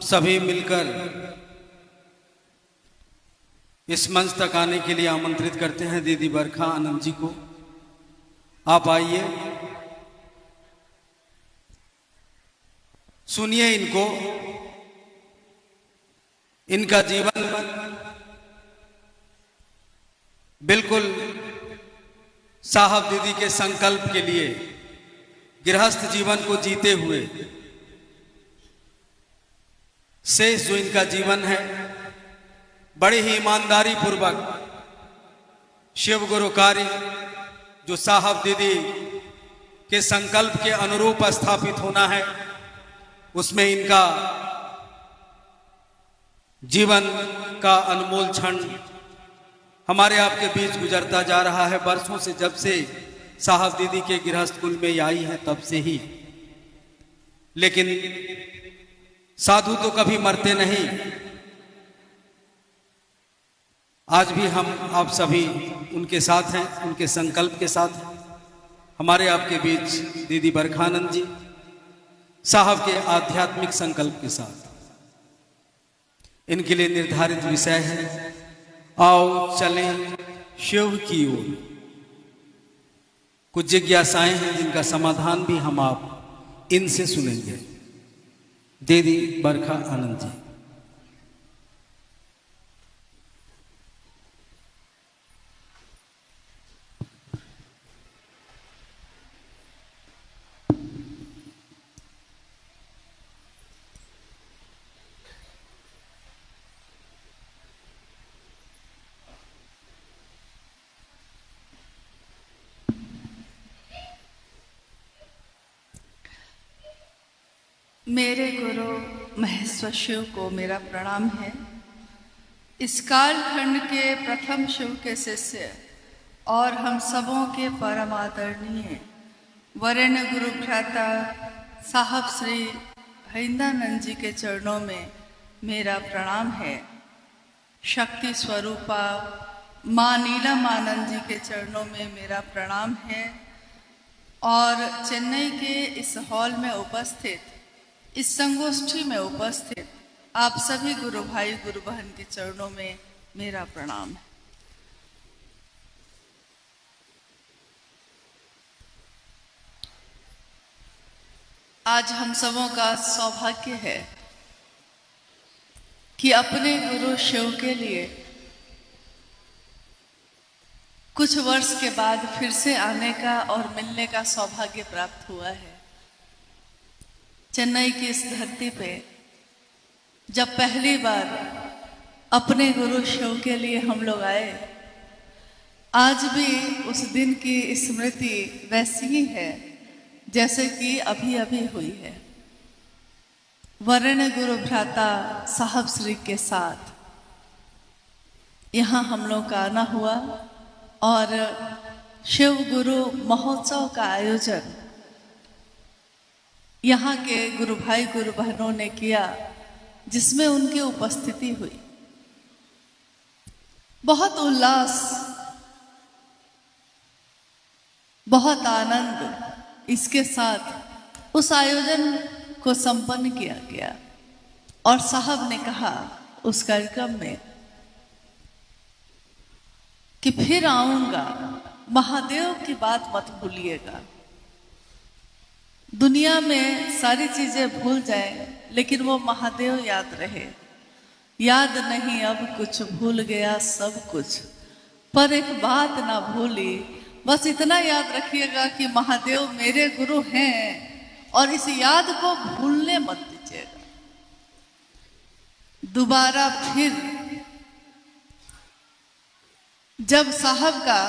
सभी मिलकर इस मंच तक आने के लिए आमंत्रित करते हैं दीदी बरखा आनंद जी को। आप आइए, सुनिए इनको। इनका जीवन बिल्कुल साहब दीदी के संकल्प के लिए गृहस्थ जीवन को जीते हुए शेष जो इनका जीवन है, बड़े ही ईमानदारी पूर्वक शिव गुरु कार्य जो साहब दीदी के संकल्प के अनुरूप स्थापित होना है, उसमें इनका जीवन का अनमोल क्षण हमारे आपके बीच गुजरता जा रहा है। वर्षों से, जब से साहब दीदी के गृहस्थ कुल में आई है तब से ही। लेकिन साधु तो कभी मरते नहीं। आज भी हम आप सभी उनके साथ हैं, उनके संकल्प के साथ हैं। हमारे आपके बीच दीदी बरखानंद जी साहब के आध्यात्मिक संकल्प के साथ। इनके लिए निर्धारित विषय है, आओ चलें शिव की ओर। कुछ जिज्ञासाएं हैं जिनका समाधान भी हम आप इनसे सुनेंगे। दीदी बरखा आनंद जी। मेरे गुरु महेश्वर शिव को मेरा प्रणाम है। इस कालखंड के प्रथम शिव के शिष्य और हम सबों के परम आदरणीय वरेण्य गुरु भ्राता साहब श्री हरिंदानंद जी के चरणों में मेरा प्रणाम है। शक्ति स्वरूपा माँ नीलम आनंद जी के चरणों में मेरा प्रणाम है। और चेन्नई के इस हॉल में उपस्थित, इस संगोष्ठी में उपस्थित आप सभी गुरु भाई गुरु बहन के चरणों में मेरा प्रणाम है। आज हम सबों का सौभाग्य है कि अपने गुरु शिव के लिए कुछ वर्ष के बाद फिर से आने का और मिलने का सौभाग्य प्राप्त हुआ है। चेन्नई की इस धरती पे जब पहली बार अपने गुरु शिव के लिए हम लोग आए, आज भी उस दिन की स्मृति वैसी ही है जैसे कि अभी अभी हुई है। वरेण्य गुरु भ्राता साहब श्री के साथ यहाँ हम लोग का आना हुआ और शिव गुरु महोत्सव का आयोजन यहाँ के गुरु भाई गुरु बहनों ने किया, जिसमें उनकी उपस्थिति हुई। बहुत उल्लास, बहुत आनंद इसके साथ उस आयोजन को संपन्न किया गया। और साहब ने कहा उस कार्यक्रम में कि फिर आऊंगा, महादेव की बात मत भूलिएगा। दुनिया में सारी चीजें भूल जाए लेकिन वो महादेव याद रहे। याद नहीं अब कुछ, भूल गया सब कुछ, पर एक बात ना भूली, बस इतना याद रखिएगा कि महादेव मेरे गुरु हैं और इस याद को भूलने मत दीजिएगा। दोबारा फिर जब साहब का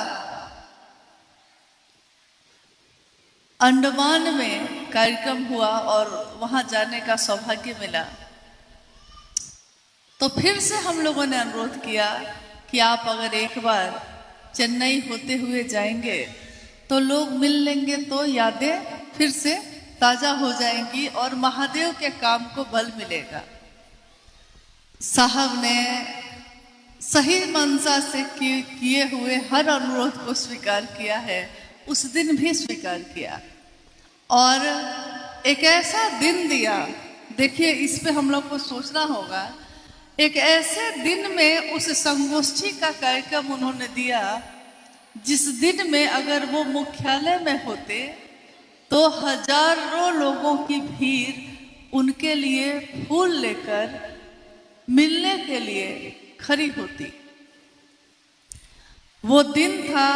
अंडमान में कार्यक्रम हुआ और वहां जाने का सौभाग्य मिला, तो फिर से हम लोगों ने अनुरोध किया कि आप अगर एक बार चेन्नई होते हुए जाएंगे तो लोग मिल लेंगे, तो यादें फिर से ताजा हो जाएंगी और महादेव के काम को बल मिलेगा। साहब ने सही मनसा से किए हुए हर अनुरोध को स्वीकार किया है, उस दिन भी स्वीकार किया और एक ऐसा दिन दिया देखिए, इस पे हम लोग को सोचना होगा। एक ऐसे दिन में उस संगोष्ठी का कार्यक्रम उन्होंने दिया जिस दिन में अगर वो मुख्यालय में होते तो हजारों लोगों की भीड़ उनके लिए फूल लेकर मिलने के लिए खड़ी होती। वो दिन था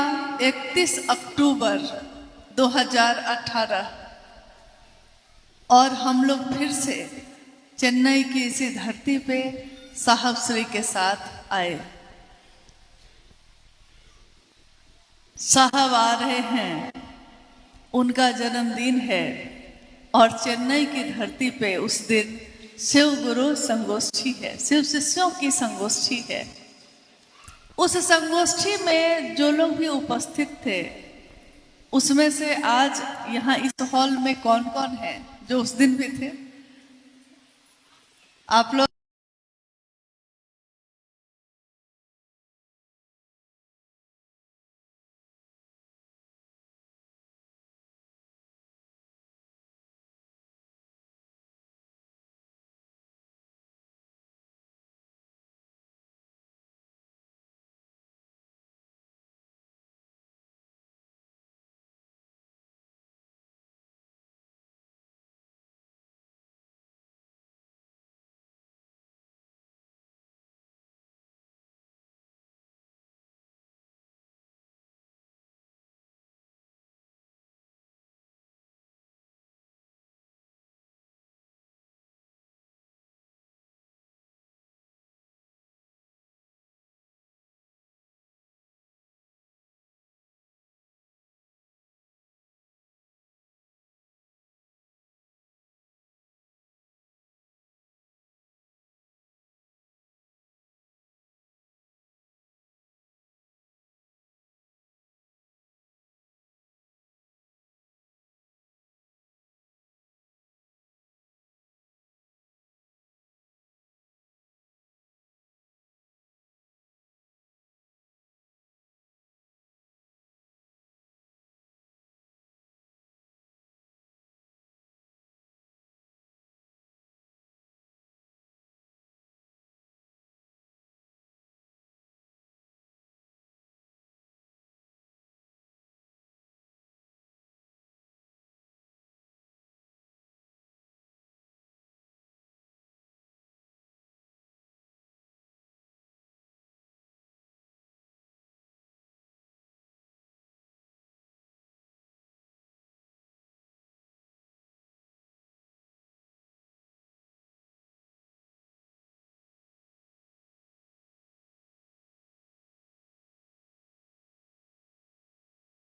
31 अक्टूबर 2018 और हम लोग फिर से चेन्नई की इसी धरती पे साहब श्री के साथ आए। साहब आ रहे हैं, उनका जन्मदिन है और चेन्नई की धरती पे उस दिन शिव गुरु संगोष्ठी है, शिव शिष्यों की संगोष्ठी है। उस संगोष्ठी में जो लोग भी उपस्थित थे उसमें से आज यहाँ इस हॉल में कौन कौन है जो उस दिन भी थे? आप लोग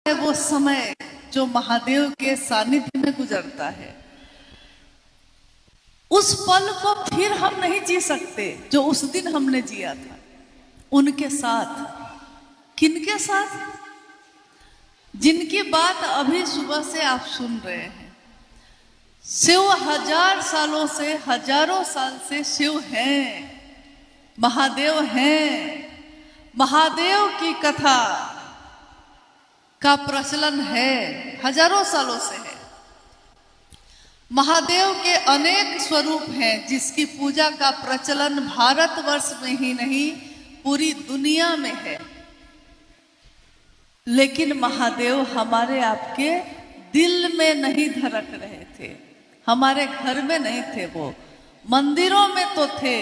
वो समय जो महादेव के सानिध्य में गुजरता है, उस पल को फिर हम नहीं जी सकते जो उस दिन हमने जिया था उनके साथ। किनके साथ? जिनकी बात अभी सुबह से आप सुन रहे हैं। शिव हजार सालों से, हजारों साल से शिव हैं, महादेव हैं। महादेव की कथा का प्रचलन है, हजारों सालों से है। महादेव के अनेक स्वरूप हैं जिसकी पूजा का प्रचलन भारतवर्ष में ही नहीं पूरी दुनिया में है। लेकिन महादेव हमारे आपके दिल में नहीं धड़क रहे थे, हमारे घर में नहीं थे। वो मंदिरों में तो थे,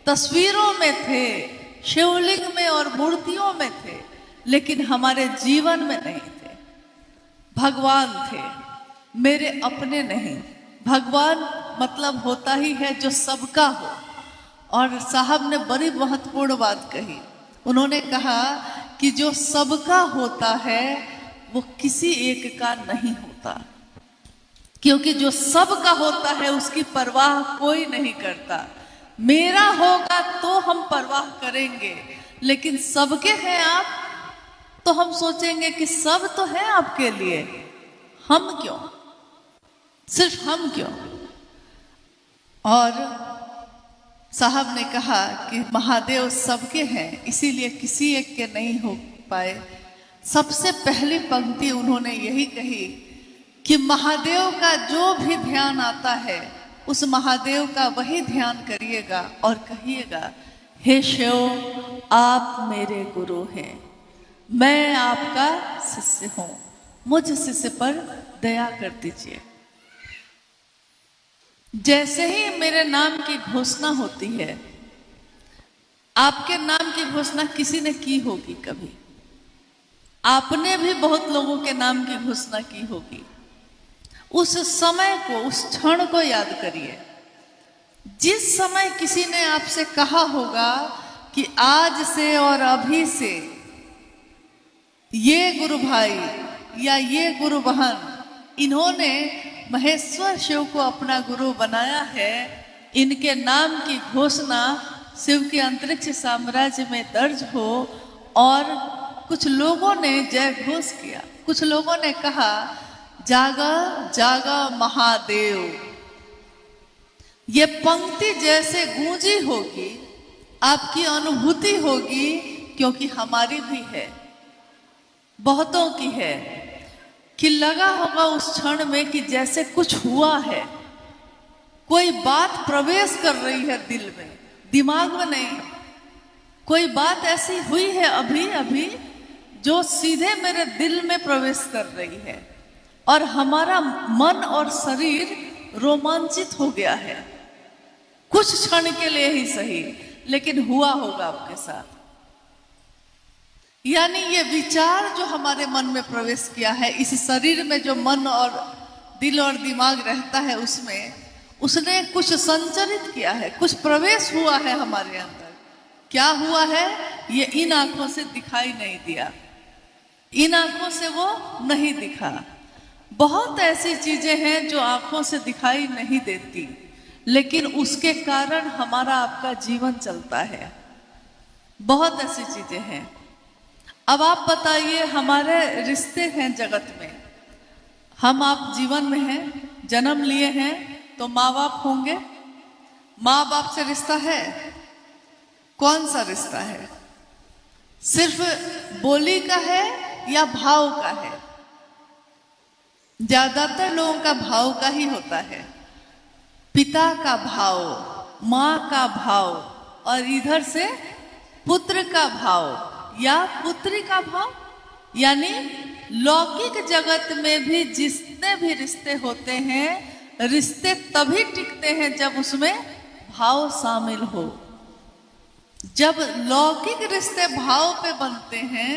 तस्वीरों में थे, शिवलिंग में और मूर्तियों में थे, लेकिन हमारे जीवन में नहीं थे। भगवान थे, मेरे अपने नहीं। भगवान मतलब होता ही है जो सबका हो। और साहब ने बड़ी महत्वपूर्ण बात कही। उन्होंने कहा कि जो सबका होता है वो किसी एक का नहीं होता, क्योंकि जो सबका होता है उसकी परवाह कोई नहीं करता। मेरा होगा तो हम परवाह करेंगे, लेकिन सबके हैं आप तो हम सोचेंगे कि सब तो है आपके लिए, हम क्यों, सिर्फ हम क्यों। और साहब ने कहा कि महादेव सबके हैं, इसीलिए किसी एक के नहीं हो पाए। सबसे पहली पंक्ति उन्होंने यही कही कि महादेव का जो भी ध्यान आता है उस महादेव का वही ध्यान करिएगा और कहिएगा, हे शिव आप मेरे गुरु हैं, मैं आपका शिष्य हूं, मुझ शिष्य पर दया कर दीजिए। जैसे ही मेरे नाम की घोषणा होती है, आपके नाम की घोषणा किसी ने की होगी कभी, आपने भी बहुत लोगों के नाम की घोषणा की होगी। उस समय को, उस क्षण को याद करिए, जिस समय किसी ने आपसे कहा होगा कि आज से और अभी से ये गुरु भाई या ये गुरु बहन, इन्होंने महेश्वर शिव को अपना गुरु बनाया है, इनके नाम की घोषणा शिव के अंतरिक्ष साम्राज्य में दर्ज हो। और कुछ लोगों ने जय घोष किया, कुछ लोगों ने कहा, जागा जागा महादेव। ये पंक्ति जैसे गूंजी होगी, आपकी अनुभूति होगी, क्योंकि हमारी भी है, बहुतों की है, कि लगा होगा उस क्षण में कि जैसे कुछ हुआ है, कोई बात प्रवेश कर रही है दिल में, दिमाग में नहीं। कोई बात ऐसी हुई है अभी अभी जो सीधे मेरे दिल में प्रवेश कर रही है, और हमारा मन और शरीर रोमांचित हो गया है, कुछ क्षण के लिए ही सही, लेकिन हुआ होगा आपके साथ। यानी ये विचार जो हमारे मन में प्रवेश किया है, इस शरीर में जो मन और दिल और दिमाग रहता है, उसमें उसने कुछ संचरित किया है, कुछ प्रवेश हुआ है हमारे अंदर। क्या हुआ है, ये इन आंखों से दिखाई नहीं दिया, इन आंखों से वो नहीं दिखा। बहुत ऐसी चीजें हैं जो आंखों से दिखाई नहीं देती, लेकिन उसके कारण हमारा आपका जीवन चलता है। बहुत ऐसी चीजें हैं। अब आप बताइए, हमारे रिश्ते हैं जगत में, हम आप जीवन में हैं, जन्म लिए हैं तो माँ बाप होंगे। माँ बाप से रिश्ता है, कौन सा रिश्ता है? सिर्फ बोली का है या भाव का है? ज्यादातर लोगों का भाव का ही होता है, पिता का भाव, माँ का भाव, और इधर से पुत्र का भाव या पुत्री का भाव। यानी लौकिक जगत में भी जितने भी रिश्ते होते हैं, रिश्ते तभी टिकते हैं जब उसमें भाव शामिल हो। जब लौकिक रिश्ते भाव पे बनते हैं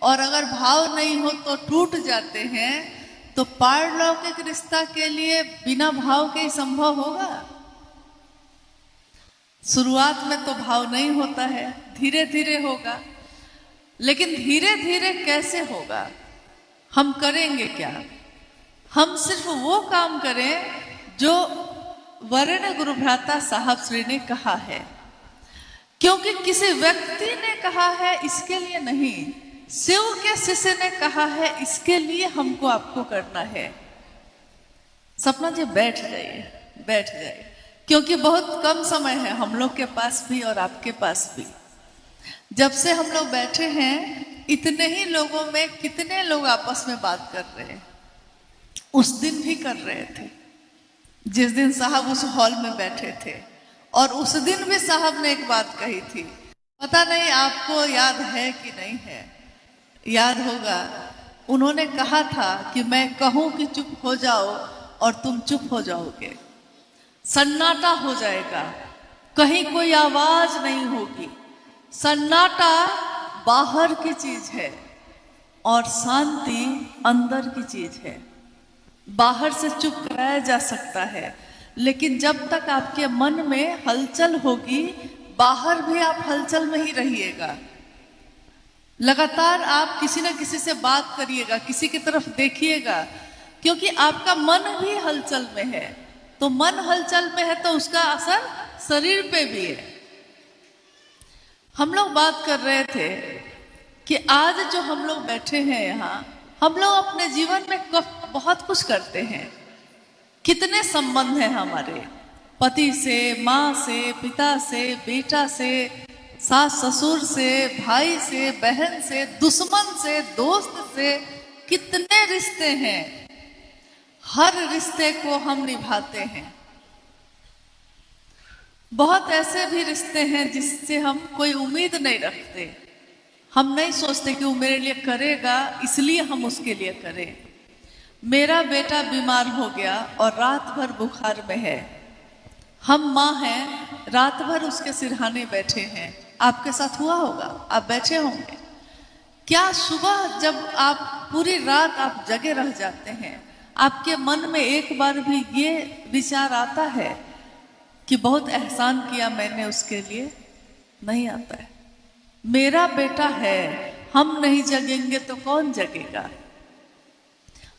और अगर भाव नहीं हो तो टूट जाते हैं, तो पारलौकिक रिश्ता के लिए बिना भाव के ही संभव होगा? शुरुआत में तो भाव नहीं होता है, धीरे धीरे होगा। लेकिन धीरे धीरे कैसे होगा? हम करेंगे क्या? हम सिर्फ वो काम करें जो वरेण्य गुरु भ्राता साहब श्री ने कहा है, क्योंकि किसी व्यक्ति ने कहा है इसके लिए नहीं, शिव के शिष्य ने कहा है इसके लिए हमको आपको करना है। सपना जी बैठ जाइए, बैठ जाइए, क्योंकि बहुत कम समय है हम लोग के पास भी और आपके पास भी। जब से हम लोग बैठे हैं, इतने ही लोगों में कितने लोग आपस में बात कर रहे हैं। उस दिन भी कर रहे थे, जिस दिन साहब उस हॉल में बैठे थे, और उस दिन भी साहब ने एक बात कही थी, पता नहीं आपको याद है कि नहीं है, याद होगा। उन्होंने कहा था कि मैं कहूं कि चुप हो जाओ और तुम चुप हो जाओगे, सन्नाटा हो जाएगा, कहीं कोई आवाज नहीं होगी। सन्नाटा बाहर की चीज है और शांति अंदर की चीज है। बाहर से चुप कराया जा सकता है, लेकिन जब तक आपके मन में हलचल होगी, बाहर भी आप हलचल में ही रहिएगा। लगातार आप किसी न किसी से बात करिएगा, किसी की तरफ देखिएगा, क्योंकि आपका मन भी हलचल में है। तो मन हलचल में है तो उसका असर शरीर पे भी है। हम लोग बात कर रहे थे कि आज जो हम लोग बैठे हैं यहाँ, हम लोग अपने जीवन में बहुत कुछ करते हैं। कितने संबंध हैं हमारे, पति से, माँ से, पिता से, बेटा से, सास ससुर से, भाई से, बहन से, दुश्मन से, दोस्त से, कितने रिश्ते हैं। हर रिश्ते को हम निभाते हैं, बहुत ऐसे भी रिश्ते हैं जिससे हम कोई उम्मीद नहीं रखते। हम नहीं सोचते कि वो मेरे लिए करेगा, इसलिए हम उसके लिए करें। मेरा बेटा बीमार हो गया और रात भर बुखार में है। हम माँ हैं, रात भर उसके सिरहाने बैठे हैं। आपके साथ हुआ होगा, आप बैठे होंगे। क्या सुबह जब आप पूरी रात आप जगे रह जाते हैं, आपके मन में एक बार भी ये विचार आता है कि बहुत एहसान किया मैंने उसके लिए? नहीं आता है। मेरा बेटा है, हम नहीं जगेंगे तो कौन जगेगा?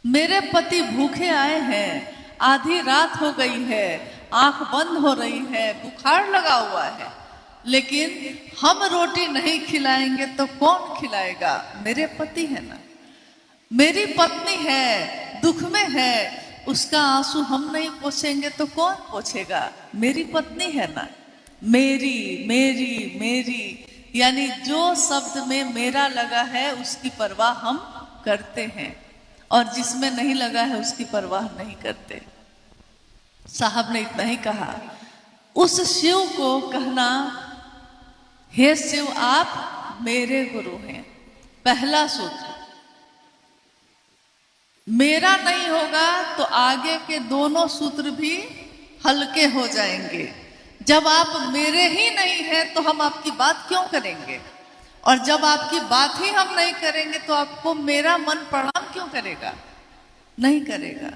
मेरे पति भूखे आए हैं, आधी रात हो गई है, आंख बंद हो रही है, बुखार लगा हुआ है, लेकिन हम रोटी नहीं खिलाएंगे तो कौन खिलाएगा? मेरे पति है ना। मेरी पत्नी है, दुख में है, उसका आंसू हम नहीं पोंछेंगे तो कौन पोंछेगा? मेरी पत्नी है ना। मेरी मेरी मेरी, यानी जो शब्द में मेरा लगा है उसकी परवाह हम करते हैं, और जिसमें नहीं लगा है उसकी परवाह नहीं करते। साहब ने इतना ही कहा। उस शिव को कहना, हे शिव आप मेरे गुरु हैं। पहला सूत्र, मेरा नहीं होगा तो आगे के दोनों सूत्र भी हल्के हो जाएंगे। जब आप मेरे ही नहीं हैं तो हम आपकी बात क्यों करेंगे? और जब आपकी बात ही हम नहीं करेंगे तो आपको मेरा मन प्रणाम क्यों करेगा? नहीं करेगा।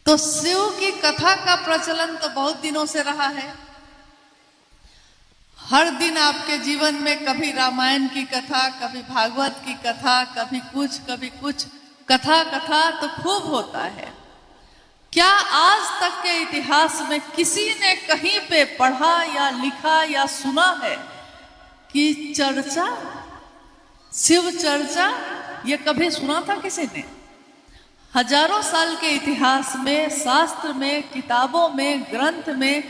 तो शिव की कथा का प्रचलन तो बहुत दिनों से रहा है। हर दिन आपके जीवन में कभी रामायण की कथा, कभी भागवत की कथा, कभी कुछ कथा तो खूब होता है। क्या आज तक के इतिहास में किसी ने कहीं पे पढ़ा या लिखा या सुना है कि चर्चा, शिव चर्चा, ये कभी सुना था किसी ने? हजारों साल के इतिहास में, शास्त्र में, किताबों में, ग्रंथ में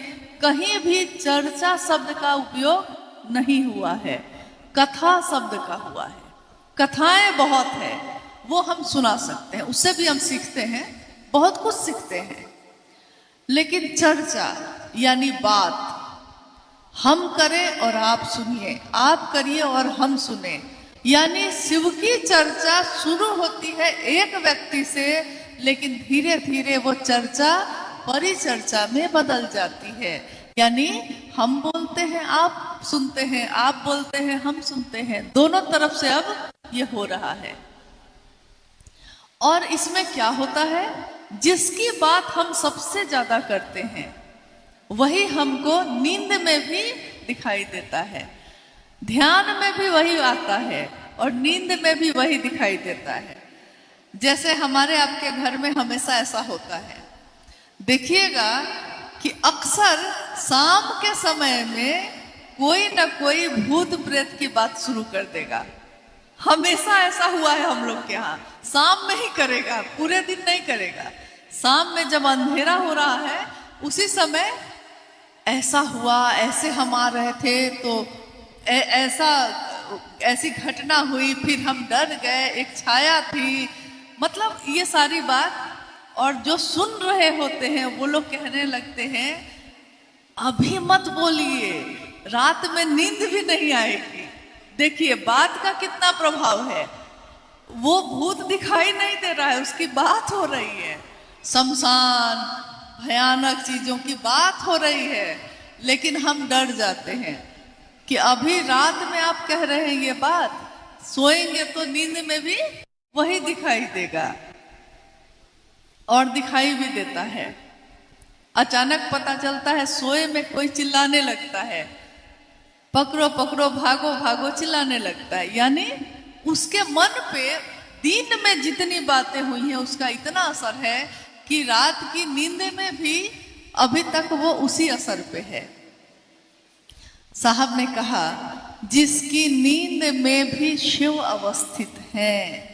कहीं भी चर्चा शब्द का उपयोग नहीं हुआ है। कथा शब्द का हुआ है। कथाएं बहुत है, वो हम सुना सकते हैं, उससे भी हम सीखते हैं, बहुत कुछ सीखते हैं। लेकिन चर्चा यानी बात, हम करें और आप सुनिए, आप करिए और हम सुने, यानी शिव की चर्चा शुरू होती है एक व्यक्ति से, लेकिन धीरे धीरे वो चर्चा परिचर्चा में बदल जाती है। यानी हम बोलते हैं, आप सुनते हैं, आप बोलते हैं, हम सुनते हैं, दोनों तरफ से अब ये हो रहा है। और इसमें क्या होता है, जिसकी बात हम सबसे ज्यादा करते हैं वही हमको नींद में भी दिखाई देता है, ध्यान में भी वही आता है और नींद में भी वही दिखाई देता है। जैसे हमारे आपके घर में हमेशा ऐसा होता है, देखिएगा कि अक्सर शाम के समय में कोई ना कोई भूत प्रेत की बात शुरू कर देगा। हमेशा ऐसा हुआ है हम लोग के यहाँ। शाम में ही करेगा, पूरे दिन नहीं करेगा। शाम में जब अंधेरा हो रहा है उसी समय ऐसा हुआ, ऐसे हम आ रहे थे तो ऐसी घटना हुई, फिर हम डर गए, एक छाया थी, मतलब ये सारी बात। और जो सुन रहे होते हैं वो लोग कहने लगते हैं, अभी मत बोलिए, रात में नींद भी नहीं आएगी। देखिए बात का कितना प्रभाव है। वो भूत दिखाई नहीं दे रहा है, उसकी बात हो रही है, शमशान, भयानक चीजों की बात हो रही है, लेकिन हम डर जाते हैं कि अभी रात में आप कह रहे हैं ये बात, सोएंगे तो नींद में भी वही दिखाई देगा, और दिखाई भी देता है। अचानक पता चलता है, सोए में कोई चिल्लाने लगता है, पकड़ो पकड़ो, भागो भागो चिल्लाने लगता है। यानी उसके मन पे दिन में जितनी बातें हुई हैं उसका इतना असर है कि रात की नींद में भी अभी तक वो उसी असर पे है। साहब ने कहा, जिसकी नींद में भी शिव अवस्थित हैं,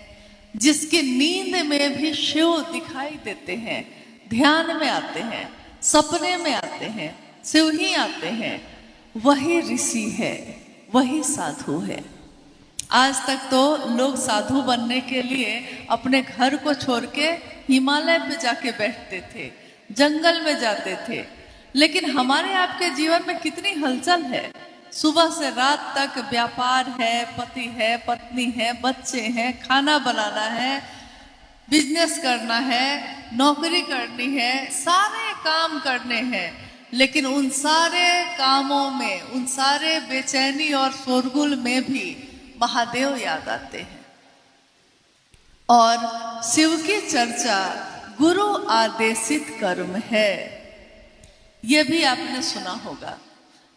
जिसकी नींद में भी शिव दिखाई देते हैं, ध्यान में आते हैं, सपने में आते हैं, शिव ही आते हैं, वही ऋषि है, वही साधु है। आज तक तो लोग साधु बनने के लिए अपने घर को छोड़ के हिमालय पे जाके बैठते थे, जंगल में जाते थे, लेकिन हमारे आपके जीवन में कितनी हलचल है। सुबह से रात तक व्यापार है, पति है, पत्नी है, बच्चे हैं, खाना बनाना है, बिजनेस करना है, नौकरी करनी है, सारे काम करने हैं। लेकिन उन सारे कामों में, उन सारे बेचैनी और शोरगुल में भी महादेव याद आते हैं। और शिव की चर्चा गुरु आदेशित कर्म है, यह भी आपने सुना होगा।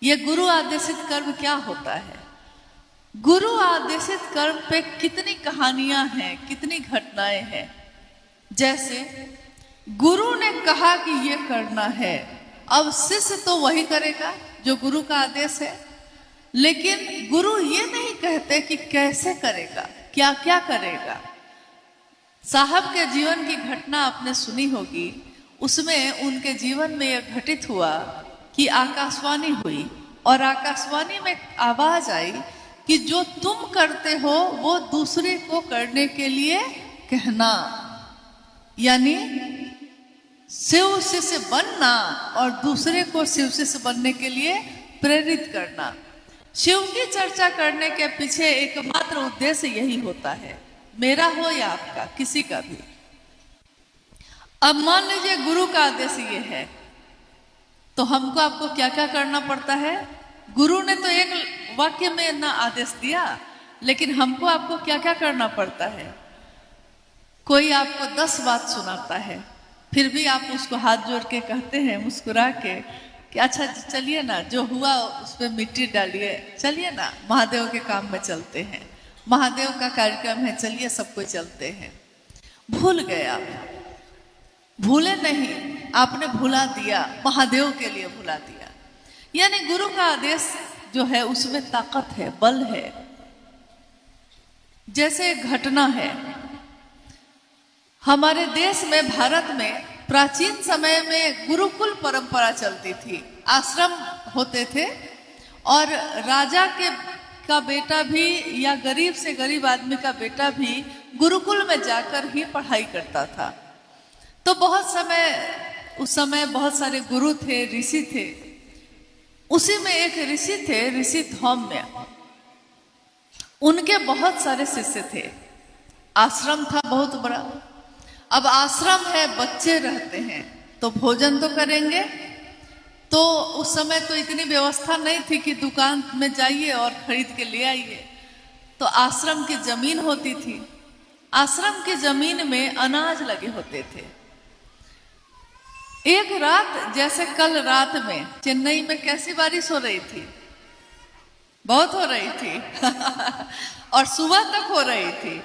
यह गुरु आदेशित कर्म क्या होता है? गुरु आदेशित कर्म पे कितनी कहानियां हैं, कितनी घटनाएं हैं। जैसे गुरु ने कहा कि ये करना है, अब शिष्य तो वही करेगा जो गुरु का आदेश है। लेकिन गुरु ये नहीं कहते कि कैसे करेगा, क्या क्या करेगा। साहब के जीवन की घटना आपने सुनी होगी। उसमें उनके जीवन में यह घटित हुआ कि आकाशवाणी हुई और आकाशवाणी में आवाज आई कि जो तुम करते हो वो दूसरे को करने के लिए कहना, यानी शिव शिष्य बनना और दूसरे को शिव शिष्य बनने के लिए प्रेरित करना। शिव की चर्चा करने के पीछे एकमात्र उद्देश्य यही होता है, मेरा हो या आपका, किसी का भी। अब मान लीजिए गुरु का आदेश ये है, तो हमको आपको क्या क्या करना पड़ता है? गुरु ने तो एक वाक्य में ना आदेश दिया, लेकिन हमको आपको क्या क्या करना पड़ता है? कोई आपको 10 बात सुनाता है, फिर भी आप उसको हाथ जोड़ के कहते हैं मुस्कुरा के कि अच्छा चलिए ना, जो हुआ उस पर मिट्टी डालिए, चलिए ना महादेव के काम में चलते हैं, महादेव का कार्यक्रम है, चलिए सब कोई चलते हैं। भूल गए आप, भूले नहीं, आपने भुला दिया, महादेव के लिए भुला दिया। यानी गुरु का आदेश जो है उसमें ताकत है, बल है। जैसे घटना है, हमारे देश में, भारत में प्राचीन समय में गुरुकुल परंपरा चलती थी। आश्रम होते थे और राजा का बेटा भी या गरीब से गरीब आदमी का बेटा भी गुरुकुल में जाकर ही पढ़ाई करता था। तो उस समय बहुत सारे गुरु थे, ऋषि थे। उसी में एक ऋषि थे, ऋषि धौम्य। उनके बहुत सारे शिष्य थे। आश्रम था बहुत बड़ा। अब आश्रम है, बच्चे रहते हैं, तो भोजन तो करेंगे। तो उस समय तो इतनी व्यवस्था नहीं थी कि दुकान में जाइए और खरीद के ले आइए। तो आश्रम की जमीन होती थी। आश्रम की जमीन में अनाज लगे होते थे। एक रात, जैसे कल रात में चेन्नई में कैसी बारिश हो रही थी, बहुत हो रही थी और सुबह तक हो रही थी।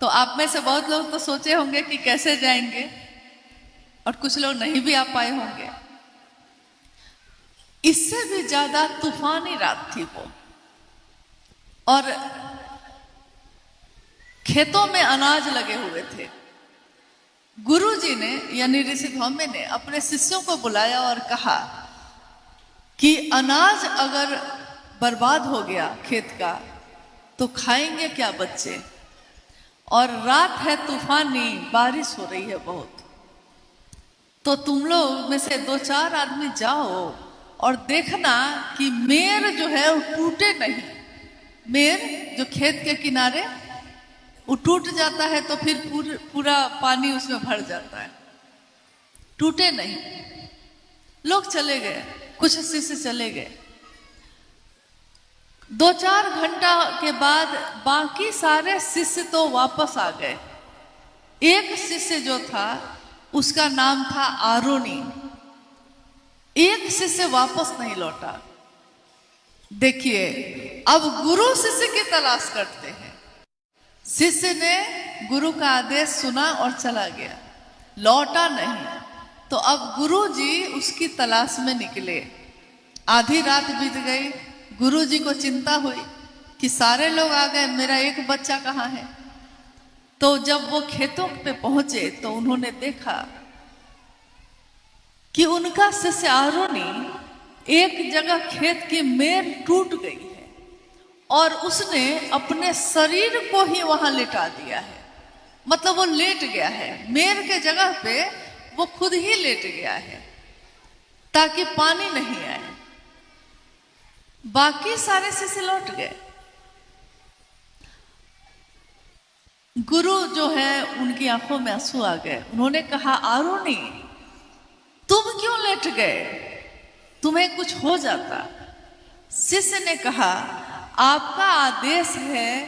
तो आप में से बहुत लोग तो सोचे होंगे कि कैसे जाएंगे, और कुछ लोग नहीं भी आ पाए होंगे। इससे भी ज्यादा तूफानी रात थी वो, और खेतों में अनाज लगे हुए थे। गुरुजी ने यानी ऋषि धौम्य ने अपने शिष्यों को बुलाया और कहा कि अनाज अगर बर्बाद हो गया खेत का तो खाएंगे क्या बच्चे, और रात है तूफानी, बारिश हो रही है बहुत। तो तुम लोग में से 2-4 आदमी जाओ और देखना कि मेर जो है वो टूटे नहीं। मेर जो खेत के किनारे वो टूट जाता है तो फिर पूरा पानी उसमें भर जाता है, टूटे नहीं। लोग चले गए, कुछ शिष्य चले गए। 2-4 घंटा के बाद बाकी सारे शिष्य तो वापस आ गए। एक शिष्य जो था उसका नाम था आरोनी। एक शिष्य वापस नहीं लौटा। देखिए, अब गुरु शिष्य की तलाश करते हैं। शिष्य ने गुरु का आदेश सुना और चला गया, लौटा नहीं। तो अब गुरु जी उसकी तलाश में निकले। आधी रात बीत गई। गुरु जी को चिंता हुई कि सारे लोग आ गए, मेरा एक बच्चा कहाँ है। तो जब वो खेतों पे पहुंचे तो उन्होंने देखा कि उनका शिष्य आरोनी एक जगह खेत की मेर टूट गई है और उसने अपने शरीर को ही वहां लेटा दिया है। मतलब वो लेट गया है, मेर के जगह पे वो खुद ही लेट गया है। ताकि पानी नहीं आए। बाकी सारे शिष्य लौट गए। गुरु जो है उनकी आंखों में आंसू आ गए। उन्होंने कहा, आरुणि तुम क्यों लेट गए, तुम्हें कुछ हो जाता। शिष्य ने कहा, आपका आदेश है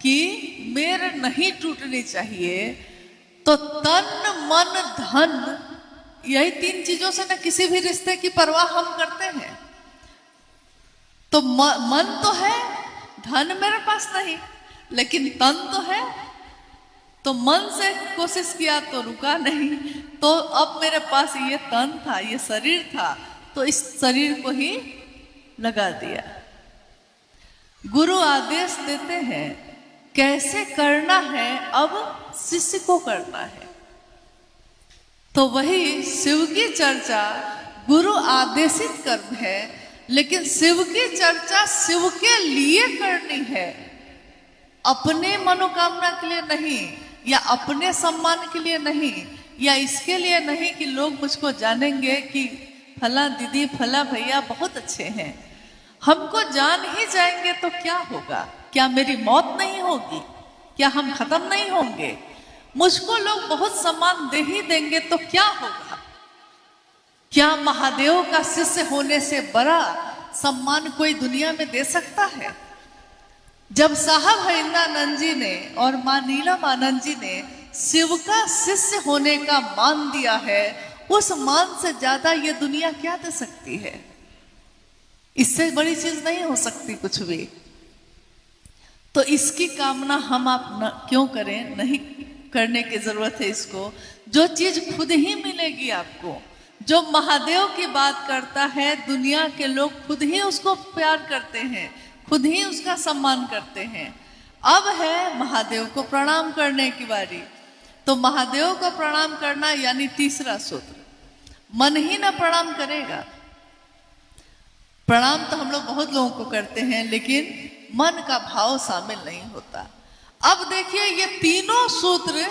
कि मेर नहीं टूटनी चाहिए, तो तन मन धन, यही 3 चीजों से ना किसी भी रिश्ते की परवाह हम करते हैं। तो मन तो है, धन मेरे पास नहीं, लेकिन तन तो है। तो मन से कोशिश किया तो रुका नहीं, तो अब मेरे पास ये तन था, ये शरीर था, तो इस शरीर को ही लगा दिया। गुरु आदेश देते हैं कैसे करना है, अब शिष्य को करना है। तो वही शिव की चर्चा गुरु आदेशित कर्म है, लेकिन शिव की चर्चा शिव के लिए करनी है, अपने मनोकामना के लिए नहीं, या अपने सम्मान के लिए नहीं, या इसके लिए नहीं कि लोग मुझको जानेंगे कि फला दीदी फला भैया बहुत अच्छे हैं। हमको जान ही जाएंगे तो क्या होगा? क्या मेरी मौत नहीं होगी? क्या हम खत्म नहीं होंगे? मुझको लोग बहुत सम्मान दे ही देंगे तो क्या होगा? क्या महादेव का शिष्य होने से बड़ा सम्मान कोई दुनिया में दे सकता है? जब साहब हरिंद्रानंद जी ने और मां नीलम आनंद जी ने शिव का शिष्य होने का मान दिया है, उस मान से ज्यादा ये दुनिया क्या दे सकती है? इससे बड़ी चीज नहीं हो सकती कुछ भी। तो इसकी कामना हम आप क्यों करें? नहीं करने की जरूरत है इसको। जो चीज खुद ही मिलेगी आपको, जो महादेव की बात करता है, दुनिया के लोग खुद ही उसको प्यार करते हैं, खुद ही उसका सम्मान करते हैं। अब है महादेव को प्रणाम करने की बारी। तो महादेव को प्रणाम करना यानी तीसरा सूत्र, मन ही ना प्रणाम करेगा। प्रणाम तो हम लोग बहुत लोगों को करते हैं, लेकिन मन का भाव शामिल नहीं होता। अब देखिए, ये तीनों सूत्र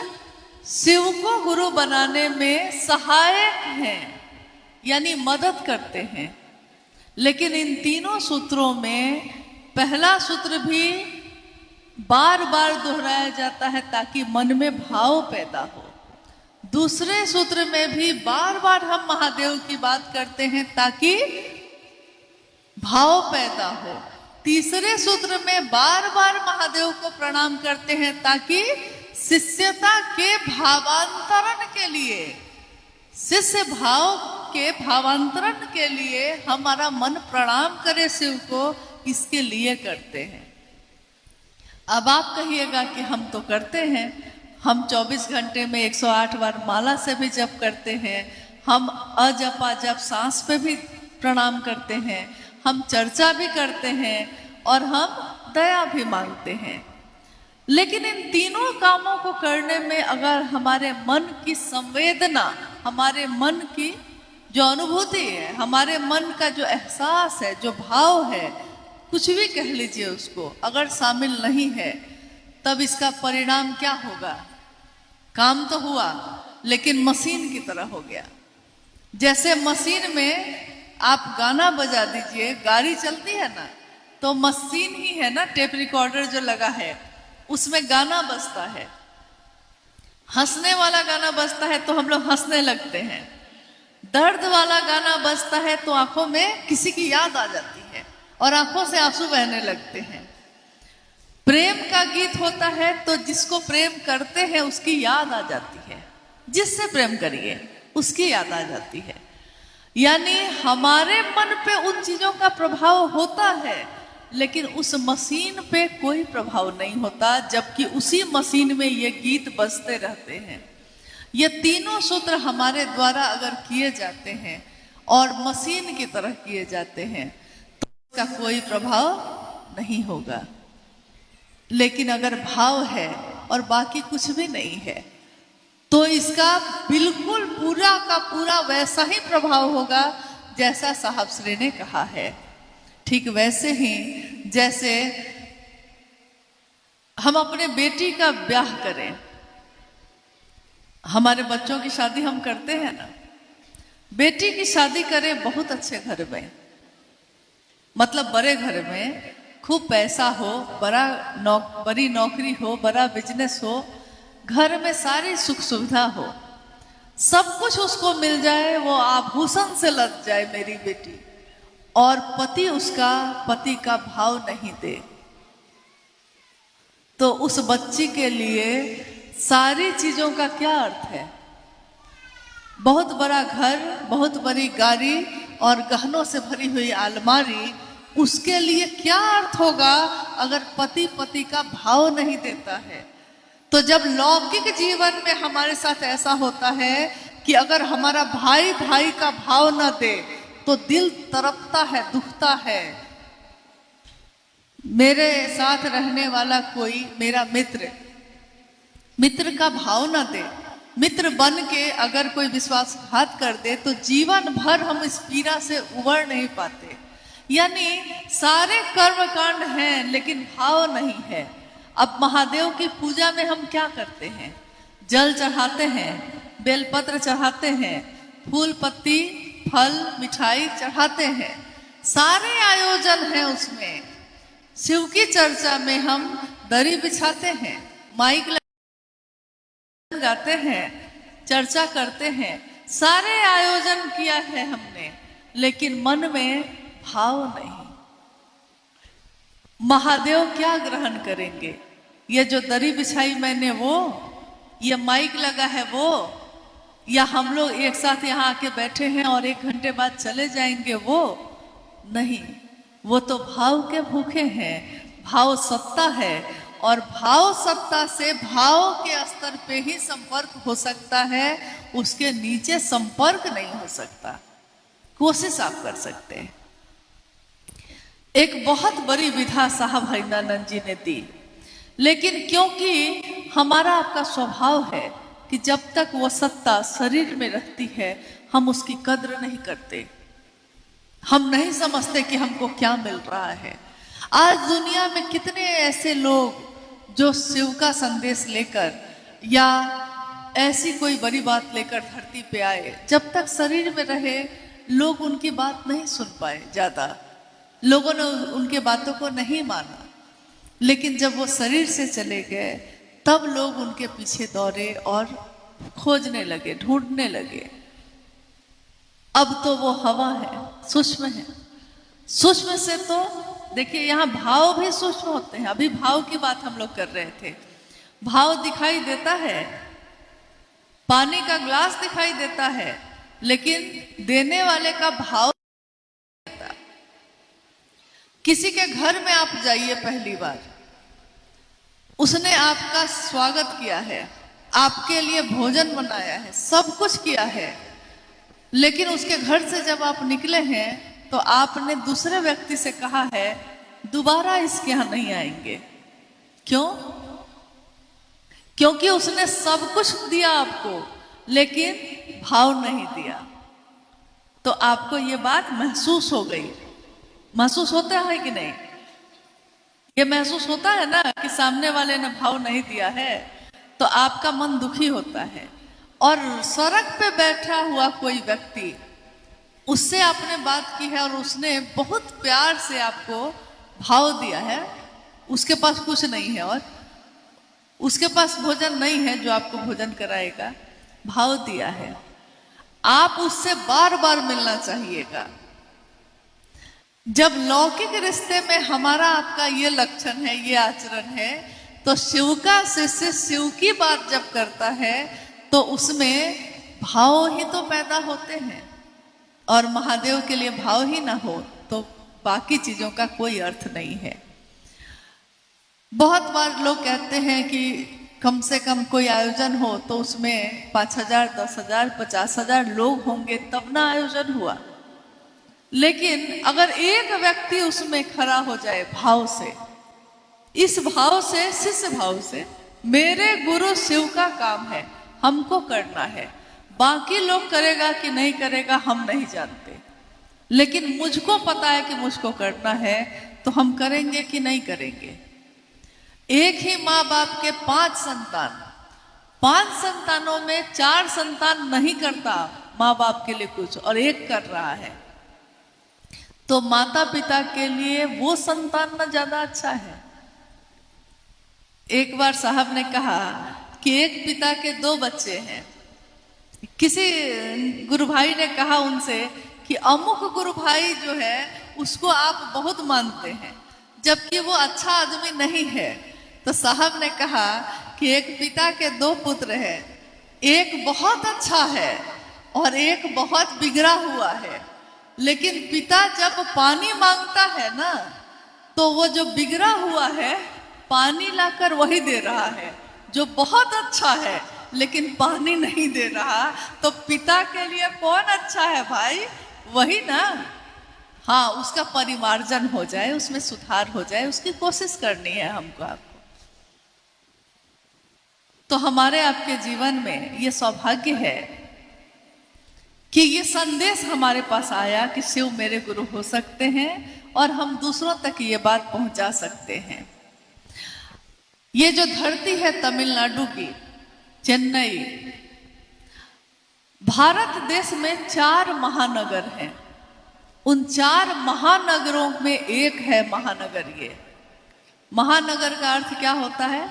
शिव को गुरु बनाने में सहायक हैं, यानी मदद करते हैं। लेकिन इन तीनों सूत्रों में पहला सूत्र भी बार बार दोहराया जाता है ताकि मन में भाव पैदा हो। दूसरे सूत्र में भी बार बार हम महादेव की बात करते हैं ताकि भाव पैदा हो। तीसरे सूत्र में बार बार महादेव को प्रणाम करते हैं ताकि शिष्यता के भावांतरण के लिए, शिष्य भाव के भावांतरण के लिए हमारा मन प्रणाम करे शिव को, इसके लिए करते हैं। अब आप कहिएगा कि हम तो करते हैं, हम 24 घंटे में 108 बार माला से भी जप करते हैं, हम अजपा जप सांस पे भी प्रणाम करते हैं, हम चर्चा भी करते हैं और हम दया भी मांगते हैं। लेकिन इन तीनों कामों को करने में अगर हमारे मन की संवेदना, हमारे मन की जो अनुभूति है, हमारे मन का जो एहसास है, जो भाव है, कुछ भी कह लीजिए उसको, अगर शामिल नहीं है, तब इसका परिणाम क्या होगा? काम तो हुआ लेकिन मशीन की तरह हो गया। जैसे मशीन में आप गाना बजा दीजिए, गाड़ी चलती है ना, तो मशीन ही है ना, टेप रिकॉर्डर जो लगा है उसमें गाना बजता है, हंसने वाला गाना बजता है तो हम लोग हंसने लगते हैं, दर्द वाला गाना बजता है तो आंखों में किसी की याद आ जाती है और आंखों से आंसू बहने लगते हैं। प्रेम का गीत होता है तो जिसको प्रेम करते हैं उसकी याद आ जाती है, जिससे प्रेम करिए उसकी याद आ जाती है। यानी हमारे मन पे उन चीजों का प्रभाव होता है, लेकिन उस मशीन पे कोई प्रभाव नहीं होता, जबकि उसी मशीन में ये गीत बजते रहते हैं। ये तीनों सूत्र हमारे द्वारा अगर किए जाते हैं और मशीन की तरह किए जाते हैं तो इसका कोई प्रभाव नहीं होगा। लेकिन अगर भाव है और बाकी कुछ भी नहीं है तो इसका बिल्कुल पूरा का पूरा वैसा ही प्रभाव होगा जैसा साहब श्री ने कहा है। ठीक वैसे ही जैसे हम अपने बेटी का ब्याह करें, हमारे बच्चों की शादी हम करते हैं ना, बेटी की शादी करें बहुत अच्छे घर में, मतलब बड़े घर में, खूब पैसा हो, बड़ी नौकरी हो, बड़ा बिजनेस हो, घर में सारी सुख सुविधा हो, सब कुछ उसको मिल जाए, वो आभूषण से लद जाए मेरी बेटी, और पति का भाव नहीं दे, तो उस बच्ची के लिए सारी चीजों का क्या अर्थ है? बहुत बड़ा घर, बहुत बड़ी गाड़ी और गहनों से भरी हुई अलमारी, उसके लिए क्या अर्थ होगा अगर पति का भाव नहीं देता है? तो जब लौकिक जीवन में हमारे साथ ऐसा होता है कि अगर हमारा भाई का भाव न दे तो दिल तड़पता है, दुखता है। मेरे साथ रहने वाला कोई मेरा मित्र का भाव न दे, मित्र बन के अगर कोई विश्वासघात कर दे तो जीवन भर हम इस पीड़ा से उबर नहीं पाते। यानी सारे कर्म कांड हैं लेकिन भाव नहीं है। अब महादेव की पूजा में हम क्या करते हैं? जल चढ़ाते हैं, बेलपत्र चढ़ाते हैं, फूल पत्ती फल मिठाई चढ़ाते हैं, सारे आयोजन हैं उसमें। शिव की चर्चा में हम दरी बिछाते हैं, माइक गाते हैं, चर्चा करते हैं, सारे आयोजन किया है हमने, लेकिन मन में भाव नहीं। महादेव क्या ग्रहण करेंगे? ये जो दरी बिछाई मैंने वो, ये माइक लगा है वो, या हम लोग एक साथ यहाँ आके बैठे हैं और 1 घंटे बाद चले जाएंगे वो? नहीं, वो तो भाव के भूखे हैं। भाव सत्ता है और भाव सत्ता से भाव के स्तर पे ही संपर्क हो सकता है, उसके नीचे संपर्क नहीं हो सकता। कोशिश आप कर सकते हैं। एक बहुत बड़ी विधा साहब हरिनानंद जी ने दी, लेकिन क्योंकि हमारा आपका स्वभाव है कि जब तक वो सत्ता शरीर में रहती है हम उसकी कद्र नहीं करते, हम नहीं समझते कि हमको क्या मिल रहा है। आज दुनिया में कितने ऐसे लोग जो शिव का संदेश लेकर या ऐसी कोई बड़ी बात लेकर धरती पे आए, जब तक शरीर में रहे लोग उनकी बात नहीं सुन पाए, ज्यादा लोगों ने उनके बातों को नहीं माना। लेकिन जब वो शरीर से चले गए तब लोग उनके पीछे दौड़े और खोजने लगे, ढूंढने लगे। अब तो वो हवा है, सूक्ष्म है। सूक्ष्म से तो देखिए यहाँ भाव भी सूक्ष्म होते हैं। अभी भाव की बात हम लोग कर रहे थे। भाव दिखाई देता है, पानी का ग्लास दिखाई देता है, लेकिन देने वाले का भाव नहीं देता। किसी के घर में आप जाइए पहली बार, उसने आपका स्वागत किया है, आपके लिए भोजन बनाया है, सब कुछ किया है, लेकिन उसके घर से जब आप निकले हैं तो आपने दूसरे व्यक्ति से कहा है दोबारा इसके यहाँ नहीं आएंगे। क्यों? क्योंकि उसने सब कुछ दिया आपको लेकिन भाव नहीं दिया। तो आपको ये बात महसूस हो गई। महसूस होता है कि नहीं? ये महसूस होता है ना कि सामने वाले ने भाव नहीं दिया है, तो आपका मन दुखी होता है। और सड़क पे बैठा हुआ कोई व्यक्ति, उससे आपने बात की है और उसने बहुत प्यार से आपको भाव दिया है, उसके पास कुछ नहीं है और उसके पास भोजन नहीं है जो आपको भोजन कराएगा, भाव दिया है, आप उससे बार बार मिलना चाहिएगा। जब लौकिक रिश्ते में हमारा आपका ये लक्षण है, ये आचरण है, तो शिव का शिष्य शिव की बात जब करता है तो उसमें भाव ही तो पैदा होते हैं। और महादेव के लिए भाव ही ना हो तो बाकी चीजों का कोई अर्थ नहीं है। बहुत बार लोग कहते हैं कि कम से कम कोई आयोजन हो तो उसमें 5,000, 10,000, 50,000 लोग होंगे तब ना आयोजन हुआ। लेकिन अगर एक व्यक्ति उसमें खड़ा हो जाए भाव से, इस भाव से, शिष्य भाव से, मेरे गुरु शिव का काम है, हमको करना है, बाकी लोग करेगा कि नहीं करेगा हम नहीं जानते, लेकिन मुझको पता है कि मुझको करना है, तो हम करेंगे कि नहीं करेंगे। एक ही माँ बाप के 5 संतान, 5 संतानों में 4 संतान नहीं करता, माँ बाप के लिए कुछ और एक कर रहा है, तो माता पिता के लिए वो संतान ना ज्यादा अच्छा है। एक बार साहब ने कहा कि एक पिता के 2 बच्चे हैं। किसी गुरु भाई ने कहा उनसे कि अमुक गुरु भाई जो है उसको आप बहुत मानते हैं, जबकि वो अच्छा आदमी नहीं है। तो साहब ने कहा कि एक पिता के 2 पुत्र हैं, एक बहुत अच्छा है और एक बहुत बिगड़ा हुआ है। लेकिन पिता जब पानी मांगता है ना, तो वो जो बिगड़ा हुआ है पानी लाकर वही दे रहा है, जो बहुत अच्छा है लेकिन पानी नहीं दे रहा। तो पिता के लिए कौन अच्छा है भाई? वही ना। हाँ, उसका परिमार्जन हो जाए, उसमें सुधार हो जाए, उसकी कोशिश करनी है हमको आपको। तो हमारे आपके जीवन में ये सौभाग्य है कि ये संदेश हमारे पास आया कि शिव मेरे गुरु हो सकते हैं और हम दूसरों तक ये बात पहुंचा सकते हैं। ये जो धरती है तमिलनाडु की, चेन्नई, भारत देश में 4 महानगर हैं। उन 4 महानगरों में एक है महानगर। ये महानगर का अर्थ क्या होता है?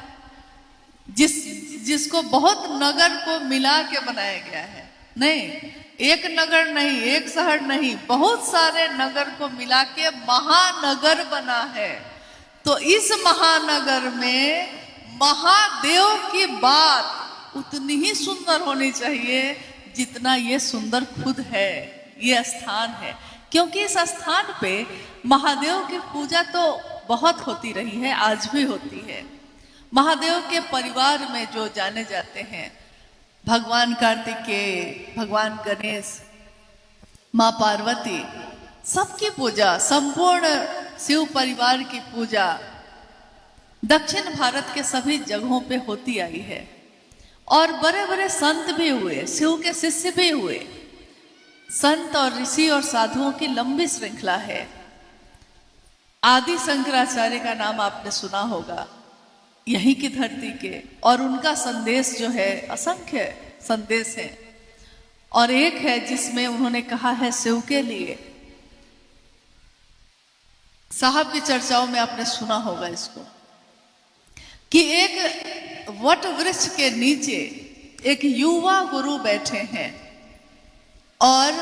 जिसको बहुत नगर को मिला के बनाया गया है। नहीं, एक नगर नहीं, एक शहर नहीं, बहुत सारे नगर को मिला के महानगर बना है। तो इस महानगर में महादेव की बात उतनी ही सुंदर होनी चाहिए जितना ये सुंदर खुद है, ये स्थान है। क्योंकि इस स्थान पे महादेव की पूजा तो बहुत होती रही है, आज भी होती है। महादेव के परिवार में जो जाने जाते हैं, भगवान कार्तिकेय, भगवान गणेश, माँ पार्वती, सबकी पूजा, संपूर्ण शिव परिवार की पूजा दक्षिण भारत के सभी जगहों पे होती आई है। और बड़े बड़े संत भी हुए, शिव के शिष्य भी हुए। संत और ऋषि और साधुओं की लंबी श्रृंखला है। आदि शंकराचार्य का नाम आपने सुना होगा, यहीं की धरती के, और उनका संदेश जो है असंख्य संदेश है। और एक है जिसमें उन्होंने कहा है शिव के लिए, साहब की चर्चाओं में आपने सुना होगा इसको, कि एक वट वृक्ष के नीचे एक युवा गुरु बैठे हैं और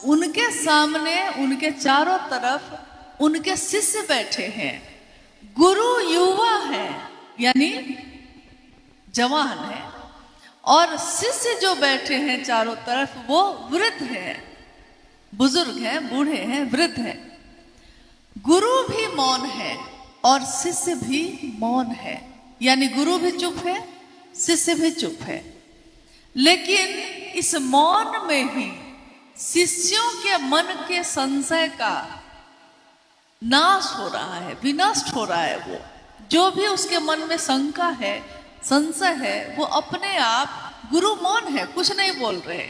उनके सामने, उनके चारों तरफ उनके शिष्य बैठे हैं। गुरु युवा है, यानी जवान है, और शिष्य जो बैठे हैं चारों तरफ वो वृद्ध हैं, बुजुर्ग हैं, बूढ़े हैं, वृद्ध हैं। गुरु भी मौन है और शिष्य भी मौन है, यानी गुरु भी चुप है, शिष्य भी चुप है। लेकिन इस मौन में ही शिष्यों के मन के संशय का नाश हो रहा है, विनष्ट हो रहा है। वो जो भी उसके मन में शंका है, संशय है, वो अपने आप, गुरु मौन है, कुछ नहीं बोल रहे,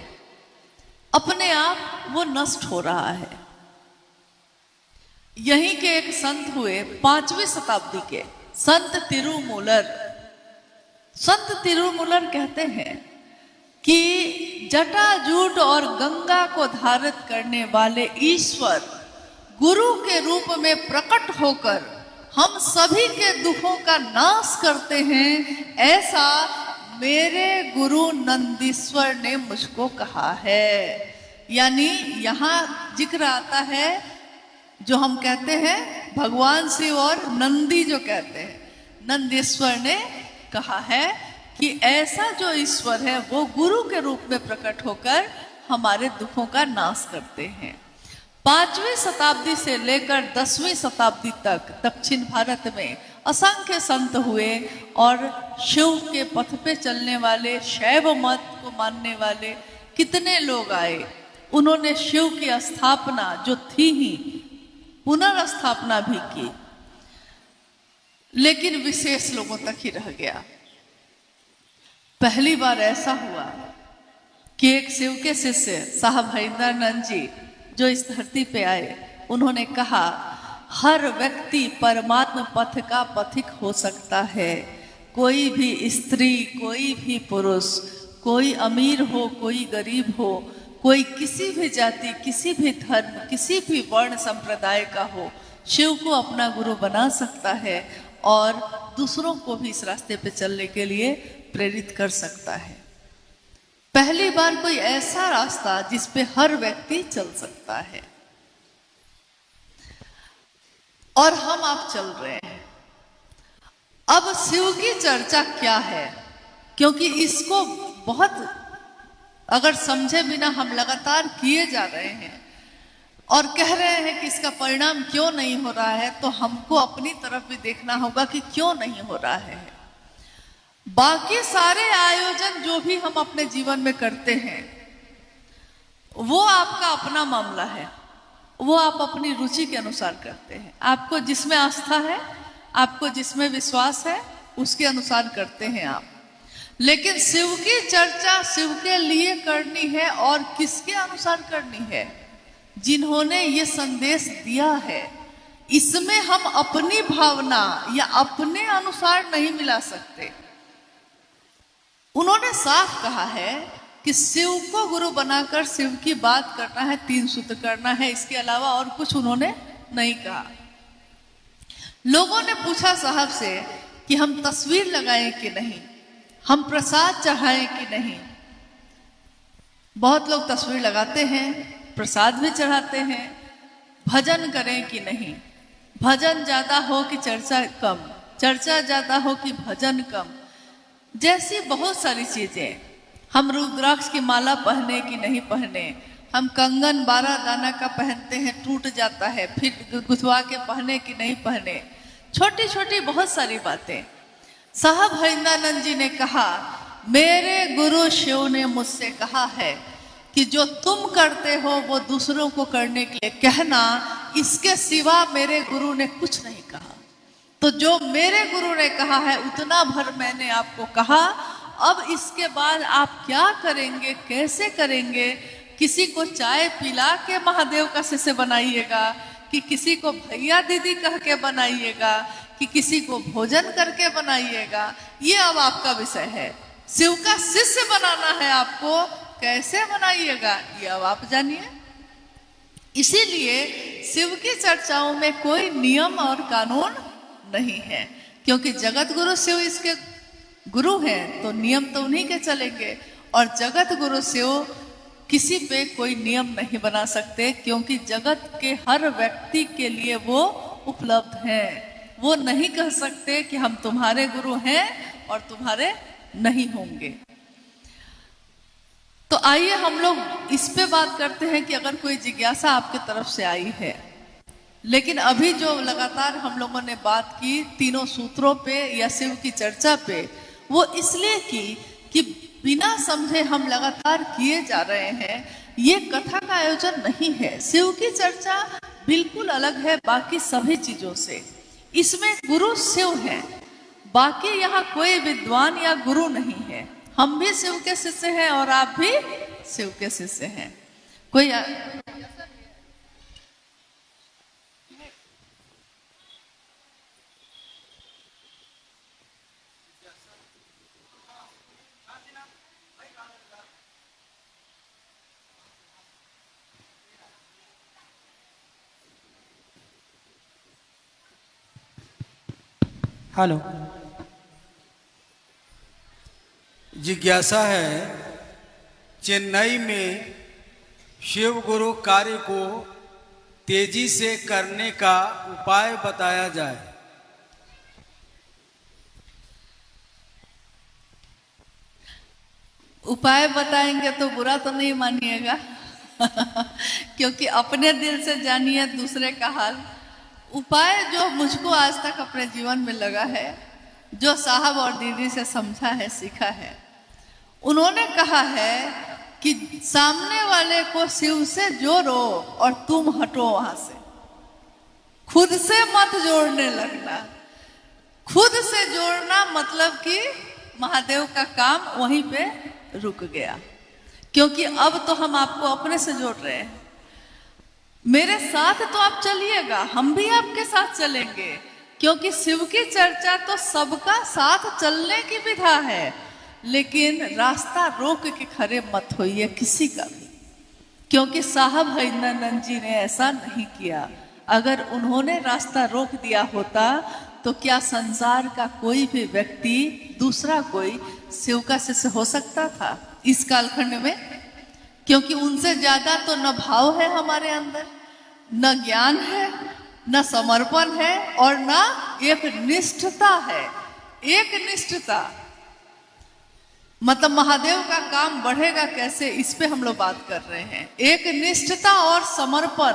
अपने आप वो नष्ट हो रहा है। यहीं के एक संत हुए 5वीं शताब्दी के, संत तिरुमूलर। संत तिरुमूलर कहते हैं कि जटाजूट और गंगा को धारित करने वाले ईश्वर गुरु के रूप में प्रकट होकर हम सभी के दुखों का नाश करते हैं, ऐसा मेरे गुरु नंदीश्वर ने मुझको कहा है। यानी यहाँ जिक्र आता है, जो हम कहते हैं भगवान शिव और नंदी जो कहते हैं, नंदीश्वर ने कहा है कि ऐसा जो ईश्वर है वो गुरु के रूप में प्रकट होकर हमारे दुखों का नाश करते हैं। 5वीं शताब्दी से लेकर 10वीं शताब्दी तक दक्षिण भारत में असंख्य संत हुए और शिव के पथ पे चलने वाले, शैव मत को मानने वाले कितने लोग आए। उन्होंने शिव की स्थापना जो थी ही पुनर्स्थापना भी की, लेकिन विशेष लोगों तक ही रह गया। पहली बार ऐसा हुआ कि एक शिव के शिष्य साहब हरिंदरानंद जी जो इस धरती पे आए, उन्होंने कहा हर व्यक्ति परमात्मा पथ का पथिक हो सकता है। कोई भी स्त्री, कोई भी पुरुष, कोई अमीर हो, कोई गरीब हो, कोई किसी भी जाति, किसी भी धर्म, किसी भी वर्ण संप्रदाय का हो, शिव को अपना गुरु बना सकता है और दूसरों को भी इस रास्ते पे चलने के लिए प्रेरित कर सकता है। पहली बार कोई ऐसा रास्ता जिस पे हर व्यक्ति चल सकता है, और हम आप चल रहे हैं। अब शिव की चर्चा क्या है, क्योंकि इसको बहुत अगर समझे बिना हम लगातार किए जा रहे हैं और कह रहे हैं कि इसका परिणाम क्यों नहीं हो रहा है, तो हमको अपनी तरफ भी देखना होगा कि क्यों नहीं हो रहा है। बाकी सारे आयोजन जो भी हम अपने जीवन में करते हैं वो आपका अपना मामला है, वो आप अपनी रुचि के अनुसार करते हैं। आपको जिसमें आस्था है, आपको जिसमें विश्वास है, उसके अनुसार करते हैं आप। लेकिन शिव की चर्चा शिव के लिए करनी है और किसके अनुसार करनी है? जिन्होंने ये संदेश दिया है। इसमें हम अपनी भावना या अपने अनुसार नहीं मिला सकते। उन्होंने साफ कहा है कि शिव को गुरु बनाकर शिव की बात करना है, 3 सूत्र करना है, इसके अलावा और कुछ उन्होंने नहीं कहा। लोगों ने पूछा साहब से कि हम तस्वीर लगाएं कि नहीं, हम प्रसाद चढ़ाएं कि नहीं। बहुत लोग तस्वीर लगाते हैं, प्रसाद भी चढ़ाते हैं। भजन करें कि नहीं, भजन ज्यादा हो कि चर्चा कम, चर्चा ज्यादा हो कि भजन कम, जैसी बहुत सारी चीजें। हम रुद्राक्ष की माला पहने कि नहीं पहने, हम कंगन 12 दाना का पहनते हैं, टूट जाता है, फिर गुथवा के पहने कि नहीं पहने, छोटी छोटी बहुत सारी बातें। साहब हरिंदानंद जी ने कहा, मेरे गुरु शिव ने मुझसे कहा है कि जो तुम करते हो वो दूसरों को करने के लिए कहना, इसके सिवा मेरे गुरु ने कुछ नहीं कहा। तो जो मेरे गुरु ने कहा है उतना भर मैंने आपको कहा। अब इसके बाद आप क्या करेंगे, कैसे करेंगे? किसी को चाय पिला के महादेव का शिष्य बनाइएगा, कि किसी को भैया दीदी कह के बनाइएगा, कि किसी को भोजन करके बनाइएगा, ये अब आपका विषय है। शिव का शिष्य बनाना है आपको, कैसे बनाइएगा ये अब आप जानिए। इसीलिए शिव की चर्चाओं में कोई नियम और कानून नहीं है, क्योंकि जगत गुरु शिव इसके गुरु हैं, तो नियम तो उन्हीं के चलेंगे। और जगत गुरु शिव किसी पे कोई नियम नहीं बना सकते, क्योंकि जगत के हर व्यक्ति के लिए वो उपलब्ध हैं। वो नहीं कह सकते कि हम तुम्हारे गुरु हैं और तुम्हारे नहीं होंगे। तो आइए हम लोग इस पे बात करते हैं कि अगर कोई जिज्ञासा आपके तरफ से आई है। लेकिन अभी जो लगातार हम लोगों ने बात की 3 सूत्रों पे या शिव की चर्चा पे, वो इसलिए की कि बिना समझे हम लगातार किए जा रहे हैं। ये कथा का आयोजन नहीं है। शिव की चर्चा बिल्कुल अलग है बाकी सभी चीजों से। इसमें गुरु शिव है, बाकी यहाँ कोई विद्वान या गुरु नहीं है। हम भी शिव के शिष्य हैं और आप भी शिव के शिष्य हैं। कोई हेलो, जिज्ञासा है, चेन्नई में शिव गुरु कार्य को तेजी से करने का उपाय बताया जाए। उपाय बताएंगे तो बुरा तो नहीं मानिएगा क्योंकि अपने दिल से जानिए दूसरे का हाल। उपाय जो मुझको आज तक अपने जीवन में लगा है, जो साहब और दीदी से समझा है, सीखा है, उन्होंने कहा है कि सामने वाले को शिव से जोड़ो और तुम हटो वहां से। खुद से मत जोड़ने लगना। खुद से जोड़ना मतलब कि महादेव का काम वहीं पे रुक गया, क्योंकि अब तो हम आपको अपने से जोड़ रहे हैं। मेरे साथ तो आप चलिएगा, हम भी आपके साथ चलेंगे, क्योंकि शिव की चर्चा तो सबका साथ चलने की विधा है। लेकिन रास्ता रोक के खड़े मत होइए किसी का भी। क्योंकि साहब हरिनंदन जी ने ऐसा नहीं किया। अगर उन्होंने रास्ता रोक दिया होता तो क्या संसार का कोई भी व्यक्ति दूसरा कोई शिव का शिष्य हो सकता था इस कालखंड में? क्योंकि उनसे ज्यादा तो न भाव है हमारे अंदर, न ज्ञान है, न समर्पण है, और न एक निष्ठता है। एक निष्ठता मतलब महादेव का काम बढ़ेगा कैसे, इस पे हम लोग बात कर रहे हैं। एक निष्ठता और समर्पण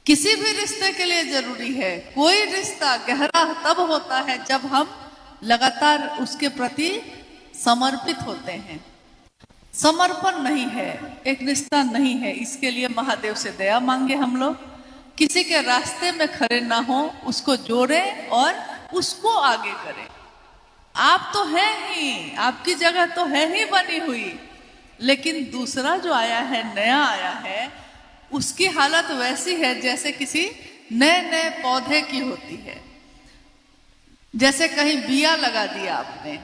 किसी भी रिश्ते के लिए जरूरी है। कोई रिश्ता गहरा तब होता है जब हम लगातार उसके प्रति समर्पित होते हैं। समर्पण नहीं है, एक निष्ठा नहीं है, इसके लिए महादेव से दया मांगे हम लोग। किसी के रास्ते में खड़े ना हो, उसको जोड़ें और उसको आगे करें। आप तो हैं ही, आपकी जगह तो है ही बनी हुई, लेकिन दूसरा जो आया है, नया आया है, उसकी हालत वैसी है जैसे किसी नए नए पौधे की होती है। जैसे कहीं बिया लगा दिया आपने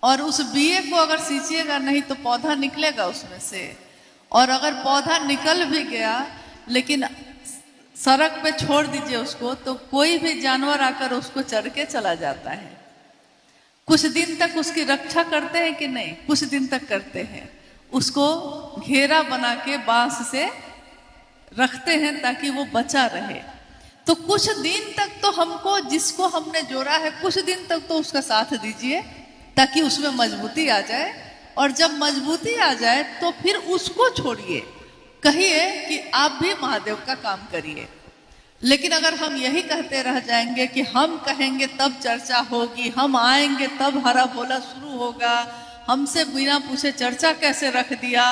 और उस बिये को अगर सींचिएगा नहीं तो पौधा निकलेगा उसमें से, और अगर पौधा निकल भी गया लेकिन सड़क पे छोड़ दीजिए उसको तो कोई भी जानवर आकर उसको चढ़ के चला जाता है। कुछ दिन तक उसकी रक्षा करते हैं कि नहीं? कुछ दिन तक करते हैं, उसको घेरा बना के बांस से रखते हैं ताकि वो बचा रहे। तो कुछ दिन तक तो हमको, जिसको हमने जोड़ा है, कुछ दिन तक तो उसका साथ दीजिए ताकि उसमें मजबूती आ जाए, और जब मजबूती आ जाए तो फिर उसको छोड़िए, कहिए कि आप भी महादेव का काम करिए। लेकिन अगर हम यही कहते रह जाएंगे कि हम कहेंगे तब चर्चा होगी, हम आएंगे तब हरा बोला शुरू होगा, हमसे बिना पूछे चर्चा कैसे रख दिया,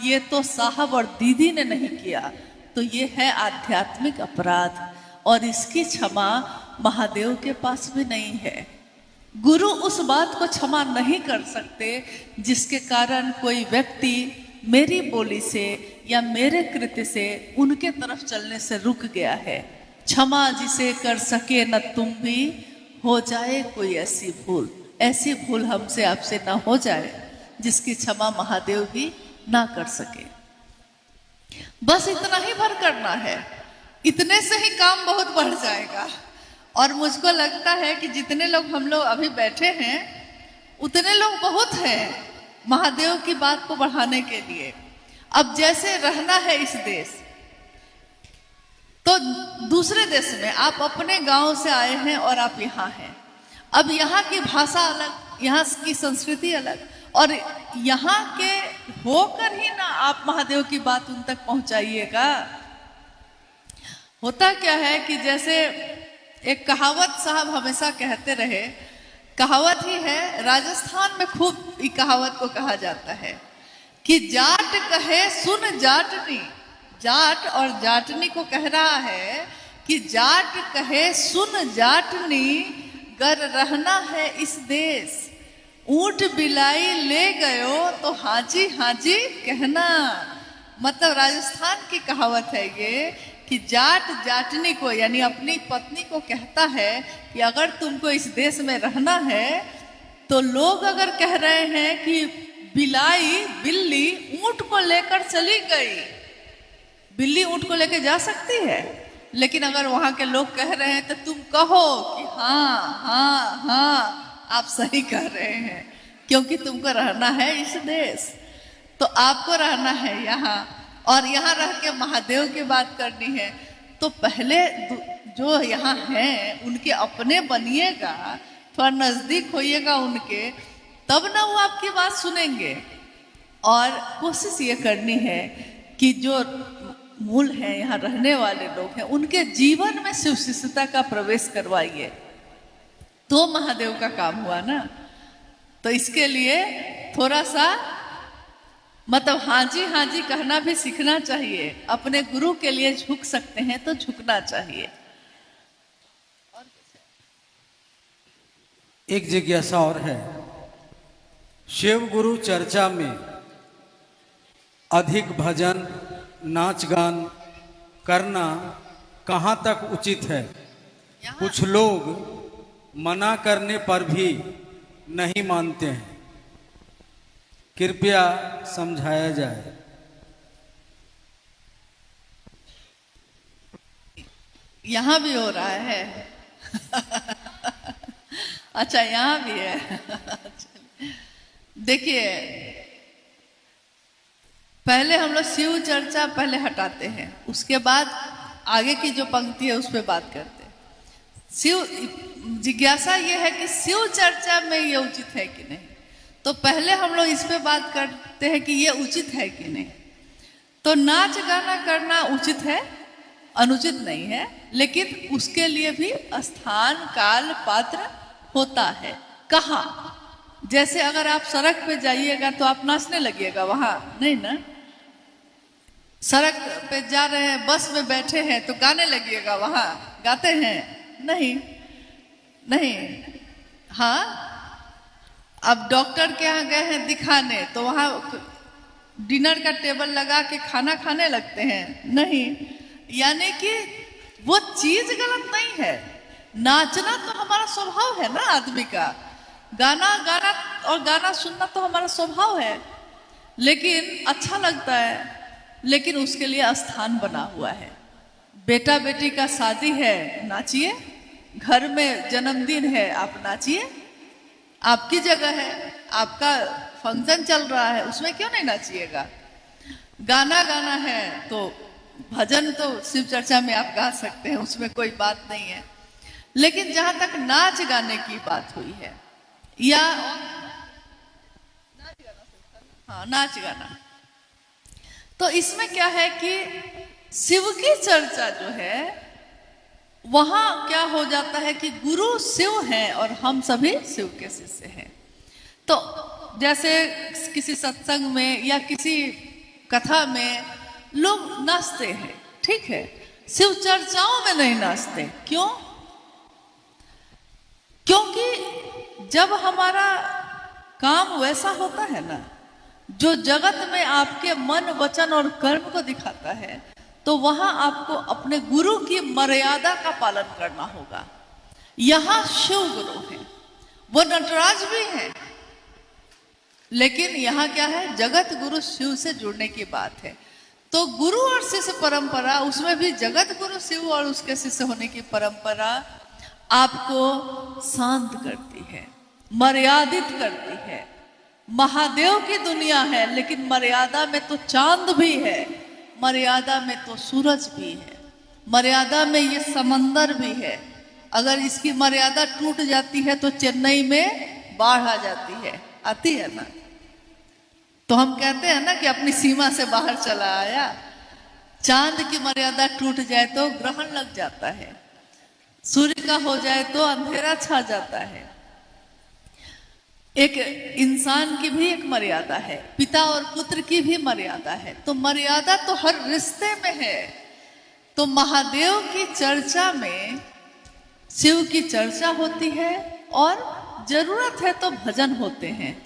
ये तो साहब और दीदी ने नहीं किया, तो ये है आध्यात्मिक अपराध, और इसकी क्षमा महादेव के पास भी नहीं है। गुरु उस बात को क्षमा नहीं कर सकते जिसके कारण कोई व्यक्ति मेरी बोली से या मेरे कृत्य से उनके तरफ चलने से रुक गया है। क्षमा जिसे कर सके न तुम भी, हो जाए कोई ऐसी भूल, ऐसी भूल हमसे आपसे ना हो जाए जिसकी क्षमा महादेव भी ना कर सके। बस इतना ही भर करना है, इतने से ही काम बहुत बढ़ जाएगा। और मुझको लगता है कि जितने लोग हम लोग अभी बैठे हैं उतने लोग बहुत हैं महादेव की बात को बढ़ाने के लिए। अब जैसे रहना है इस देश, तो दूसरे देश में आप अपने गांव से आए हैं और आप यहाँ हैं। अब यहाँ की भाषा अलग, यहाँ की संस्कृति अलग, और यहाँ के होकर ही ना आप महादेव की बात उन तक पहुंचाइएगा। होता क्या है कि जैसे एक कहावत साहब हमेशा कहते रहे, कहावत ही है, राजस्थान में खूब इस कहावत को कहा जाता है कि जाट कहे सुन जाटनी, जाट और जाटनी को कह रहा है कि जाट कहे सुन जाटनी, गर रहना है इस देश, ऊंट बिलाई ले गयो तो हाजी हाजी कहना। मतलब राजस्थान की कहावत है ये कि जाट जाटनी को यानी अपनी पत्नी को कहता है कि अगर तुमको इस देश में रहना है तो लोग अगर कह रहे हैं कि बिलाई बिल्ली ऊंट को लेकर चली गई, बिल्ली ऊंट को लेकर जा सकती है, लेकिन अगर वहां के लोग कह रहे हैं तो तुम कहो कि हाँ हाँ हाँ आप सही कह रहे हैं, क्योंकि तुमको रहना है इस देश। तो आपको रहना है यहाँ, और यहाँ रह के महादेव की बात करनी है, तो पहले जो यहाँ हैं उनके अपने बनिएगा, थोड़ा नजदीक होइएगा उनके, तब ना वो आपकी बात सुनेंगे। और कोशिश ये करनी है कि जो मूल है यहाँ रहने वाले लोग हैं उनके जीवन में शिव शिष्यता का प्रवेश करवाइए, तो महादेव का काम हुआ ना। तो इसके लिए थोड़ा सा मतलब हाँ जी कहना भी सीखना चाहिए। अपने गुरु के लिए झुक सकते हैं तो झुकना चाहिए। एक जिज्ञासा और है, शिव गुरु चर्चा में अधिक भजन नाच गान करना कहाँ तक उचित है? कुछ लोग मना करने पर भी नहीं मानते हैं, कृपया समझाया जाए। यहाँ भी हो रहा है। अच्छा, यहाँ भी है। देखिए, पहले हम लोग शिव चर्चा पहले हटाते हैं, उसके बाद आगे की जो पंक्ति है उस पर बात करते हैं। शिव जिज्ञासा ये है कि शिव चर्चा में ये उचित है कि नहीं, तो पहले हम लोग इस पे बात करते हैं कि ये उचित है कि नहीं। तो नाच गाना करना उचित है, अनुचित नहीं है, लेकिन उसके लिए भी स्थान काल पात्र होता है। कहाँ? जैसे अगर आप सड़क पे जाइएगा तो आप नाचने लगिएगा, वहां नहीं ना। सड़क पे जा रहे हैं, बस में बैठे हैं तो गाने लगिएगा, वहां गाते हैं? नहीं नहीं। हाँ, अब डॉक्टर के यहाँ गए हैं दिखाने तो वहां डिनर का टेबल लगा के खाना खाने लगते हैं? नहीं। यानी कि वो चीज गलत नहीं है, नाचना तो हमारा स्वभाव है ना आदमी का, गाना गाना और गाना सुनना तो हमारा स्वभाव है, लेकिन अच्छा लगता है, लेकिन उसके लिए स्थान बना हुआ है। बेटा बेटी का शादी है, नाचिए। घर में जन्मदिन है, आप नाचिए। आपकी जगह है, आपका फंक्शन चल रहा है, उसमें क्यों नहीं नाचिएगा? गाना गाना है तो भजन तो शिव चर्चा में आप गा सकते हैं, उसमें कोई बात नहीं है। लेकिन जहां तक नाच गाने की बात हुई है, या हाँ नाच गाना, तो इसमें क्या है कि शिव की चर्चा जो है वहां क्या हो जाता है कि गुरु शिव हैं और हम सभी शिव के शिष्य हैं। तो जैसे किसी सत्संग में या किसी कथा में लोग नाचते हैं, ठीक है, शिव चर्चाओं में नहीं नाचते। क्यों? क्योंकि जब हमारा काम वैसा होता है ना, जो जगत में आपके मन वचन और कर्म को दिखाता है, तो वहां आपको अपने गुरु की मर्यादा का पालन करना होगा। यहां शिव गुरु है, वो नटराज भी हैं, लेकिन यहाँ क्या है, जगत गुरु शिव से जुड़ने की बात है। तो गुरु और शिष्य परंपरा, उसमें भी जगत गुरु शिव और उसके शिष्य होने की परंपरा आपको शांत करती है, मर्यादित करती है। महादेव की दुनिया है, लेकिन मर्यादा में तो चांद भी है, मर्यादा में तो सूरज भी है, मर्यादा में ये समंदर भी है। अगर इसकी मर्यादा टूट जाती है तो चेन्नई में बाढ़ आ जाती है, आती है ना। तो हम कहते हैं ना कि अपनी सीमा से बाहर चला आया। चांद की मर्यादा टूट जाए तो ग्रहण लग जाता है, सूर्य का हो जाए तो अंधेरा छा जाता है। एक इंसान की भी एक मर्यादा है, पिता और पुत्र की भी मर्यादा है। तो मर्यादा तो हर रिश्ते में है। तो महादेव की चर्चा में शिव की चर्चा होती है, और जरूरत है तो भजन होते हैं।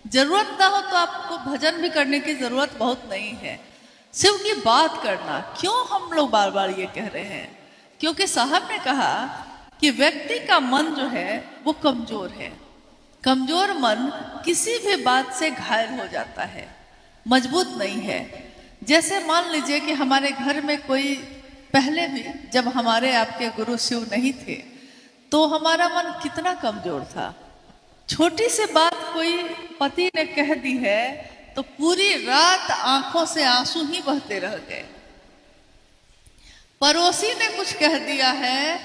जरूरत ना हो तो आपको भजन भी करने की जरूरत बहुत नहीं है। शिव की बात करना, क्यों हम लोग बार बार ये कह रहे हैं? क्योंकि साहब ने कहा कि व्यक्ति का मन जो है वो कमजोर है। कमजोर मन किसी भी बात से घायल हो जाता है, मजबूत नहीं है। जैसे मान लीजिए कि हमारे घर में कोई, पहले भी जब हमारे आपके गुरु शिव नहीं थे, तो हमारा मन कितना कमजोर था। छोटी सी बात कोई पति ने कह दी है तो पूरी रात आंखों से आंसू ही बहते रह गए। पड़ोसी ने कुछ कह दिया है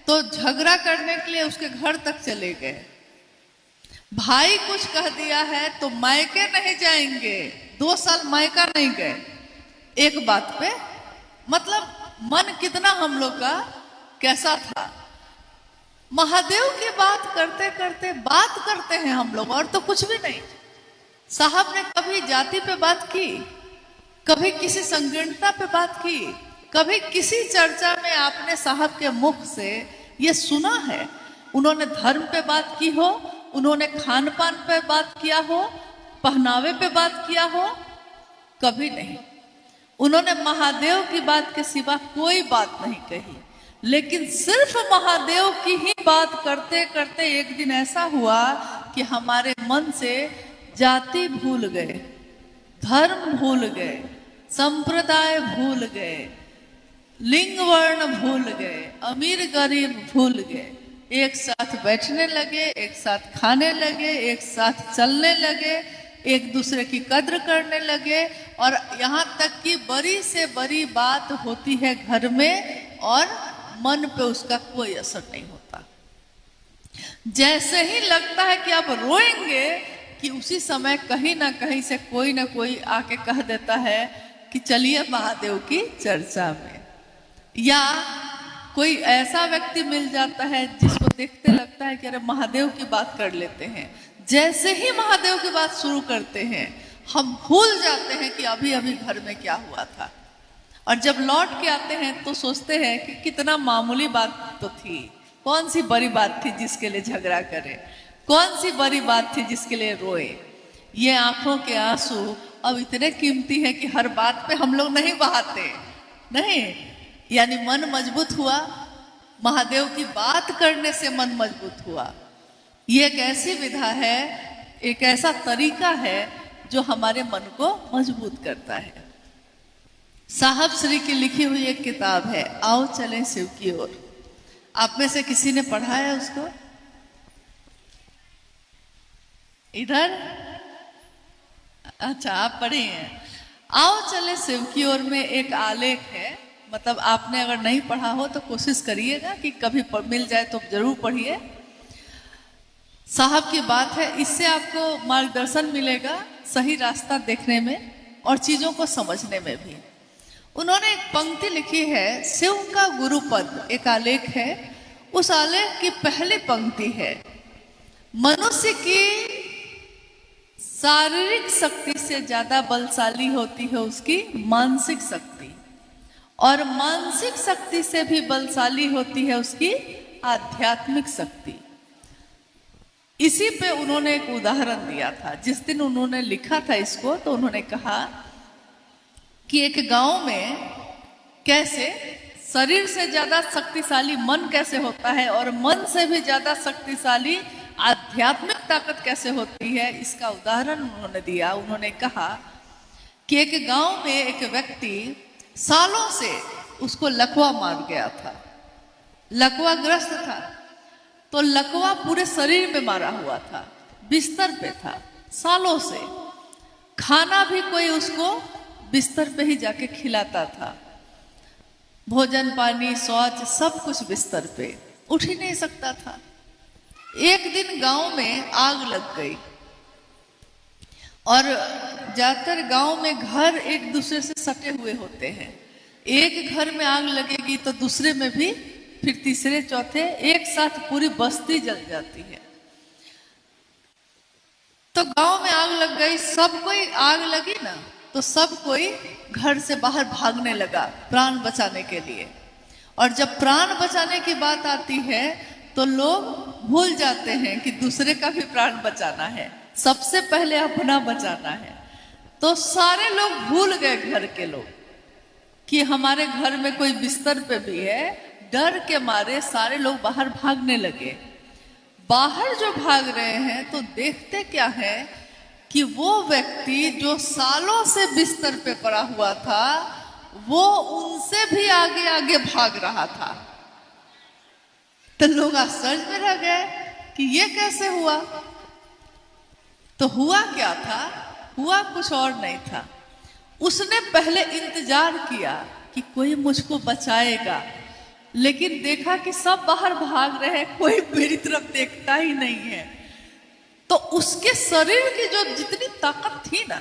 तो झगड़ा करने के लिए उसके घर तक चले गए। भाई कुछ कह दिया है तो मायके नहीं जाएंगे, 2 साल मायका नहीं गए एक बात पे। मतलब मन कितना हम लोग का कैसा था। महादेव की बात करते करते बात करते हैं हम लोग, और तो कुछ भी नहीं। साहब ने कभी जाति पे बात की, कभी किसी संगीनता पे बात की, कभी किसी चर्चा में आपने साहब के मुख से ये सुना है उन्होंने धर्म पे बात की हो, उन्होंने खान पान पे बात किया हो, पहनावे पे बात किया हो? कभी नहीं। उन्होंने महादेव की बात के सिवा कोई बात नहीं कही। लेकिन सिर्फ महादेव की ही बात करते करते एक दिन ऐसा हुआ कि हमारे मन से जाति भूल गए, धर्म भूल गए, संप्रदाय भूल गए, लिंग वर्ण भूल गए, अमीर गरीब भूल गए, एक साथ बैठने लगे, एक साथ खाने लगे, एक साथ चलने लगे, एक दूसरे की कद्र करने लगे। और यहाँ तक कि बड़ी से बड़ी बात होती है घर में और मन पे उसका कोई असर नहीं होता। जैसे ही लगता है कि आप रोएंगे कि उसी समय कहीं ना कहीं से कोई ना कोई आके कह देता है कि चलिए महादेव की चर्चा में। या कोई ऐसा व्यक्ति मिल जाता है जिसको देखते लगता है कि अरे महादेव की बात कर लेते हैं। जैसे ही महादेव की बात शुरू करते हैं हम भूल जाते हैं कि अभी अभी घर में क्या हुआ था। और जब लौट के आते हैं तो सोचते हैं कि कितना मामूली बात तो थी, कौन सी बड़ी बात थी जिसके लिए झगड़ा करें, कौन सी बड़ी बात थी जिसके लिए रोए। ये आंखों के आंसू अब इतने कीमती है कि हर बात पे हम लोग नहीं बहाते, नहीं। यानी मन मजबूत हुआ, महादेव की बात करने से मन मजबूत हुआ। ये एक ऐसी विधा है, एक ऐसा तरीका है जो हमारे मन को मजबूत करता है। साहब श्री की लिखी हुई एक किताब है, आओ चलें शिव की ओर। आप में से किसी ने पढ़ा है उसको? इधर अच्छा, आप पढ़े हैं। आओ चले शिव की ओर में एक आलेख है, मतलब आपने अगर नहीं पढ़ा हो तो कोशिश करिएगा कि कभी मिल जाए तो जरूर पढ़िए। साहब की बात है, इससे आपको मार्गदर्शन मिलेगा सही रास्ता देखने में और चीजों को समझने में भी। उन्होंने एक पंक्ति लिखी है, शिव का गुरुपद, एक आलेख है। उस आलेख की पहली पंक्ति है, मनुष्य की शारीरिक शक्ति से ज्यादा बलशाली होती है उसकी मानसिक शक्ति, और मानसिक शक्ति से भी बलशाली होती है उसकी आध्यात्मिक शक्ति। इसी पे उन्होंने एक उदाहरण दिया था। जिस दिन उन्होंने लिखा था इसको तो उन्होंने कहा कि एक गांव में कैसे शरीर से ज्यादा शक्तिशाली मन कैसे होता है और मन से भी ज्यादा शक्तिशाली आध्यात्मिक ताकत कैसे होती है, इसका उदाहरण उन्होंने दिया। उन्होंने कहा कि एक गांव में एक व्यक्ति सालों से उसको लकवा मार गया था, लकवा ग्रस्त था। तो लकवा पूरे शरीर में मारा हुआ था, बिस्तर पे था सालों से। खाना भी कोई उसको बिस्तर पे ही जाके खिलाता था, भोजन पानी शौच सब कुछ बिस्तर पे, उठ ही नहीं सकता था। एक दिन गांव में आग लग गई और ज्यादातर गांव में घर एक दूसरे से सटे हुए होते हैं। एक घर में आग लगेगी तो दूसरे में भी, फिर तीसरे चौथे, एक साथ पूरी बस्ती जल जाती है। तो गांव में आग लग गई, सब कोई, आग लगी ना तो सब कोई घर से बाहर भागने लगा प्राण बचाने के लिए। और जब प्राण बचाने की बात आती है तो लोग भूल जाते हैं कि दूसरे का भी प्राण बचाना है, सबसे पहले अपना बचाना है। तो सारे लोग भूल गए, घर के लोग, कि हमारे घर में कोई बिस्तर पे भी है। डर के मारे सारे लोग बाहर भागने लगे। बाहर जो भाग रहे हैं तो देखते क्या है कि वो व्यक्ति जो सालों से बिस्तर पे पड़ा हुआ था वो उनसे भी आगे आगे भाग रहा था। तो लोग आश्चर्य में रह गए कि ये कैसे हुआ। तो हुआ क्या था, हुआ कुछ और नहीं था। उसने पहले इंतजार किया कि कोई मुझको बचाएगा, लेकिन देखा कि सब बाहर भाग रहे हैं, कोई मेरी तरफ देखता ही नहीं है। तो उसके शरीर की जो जितनी ताकत थी ना,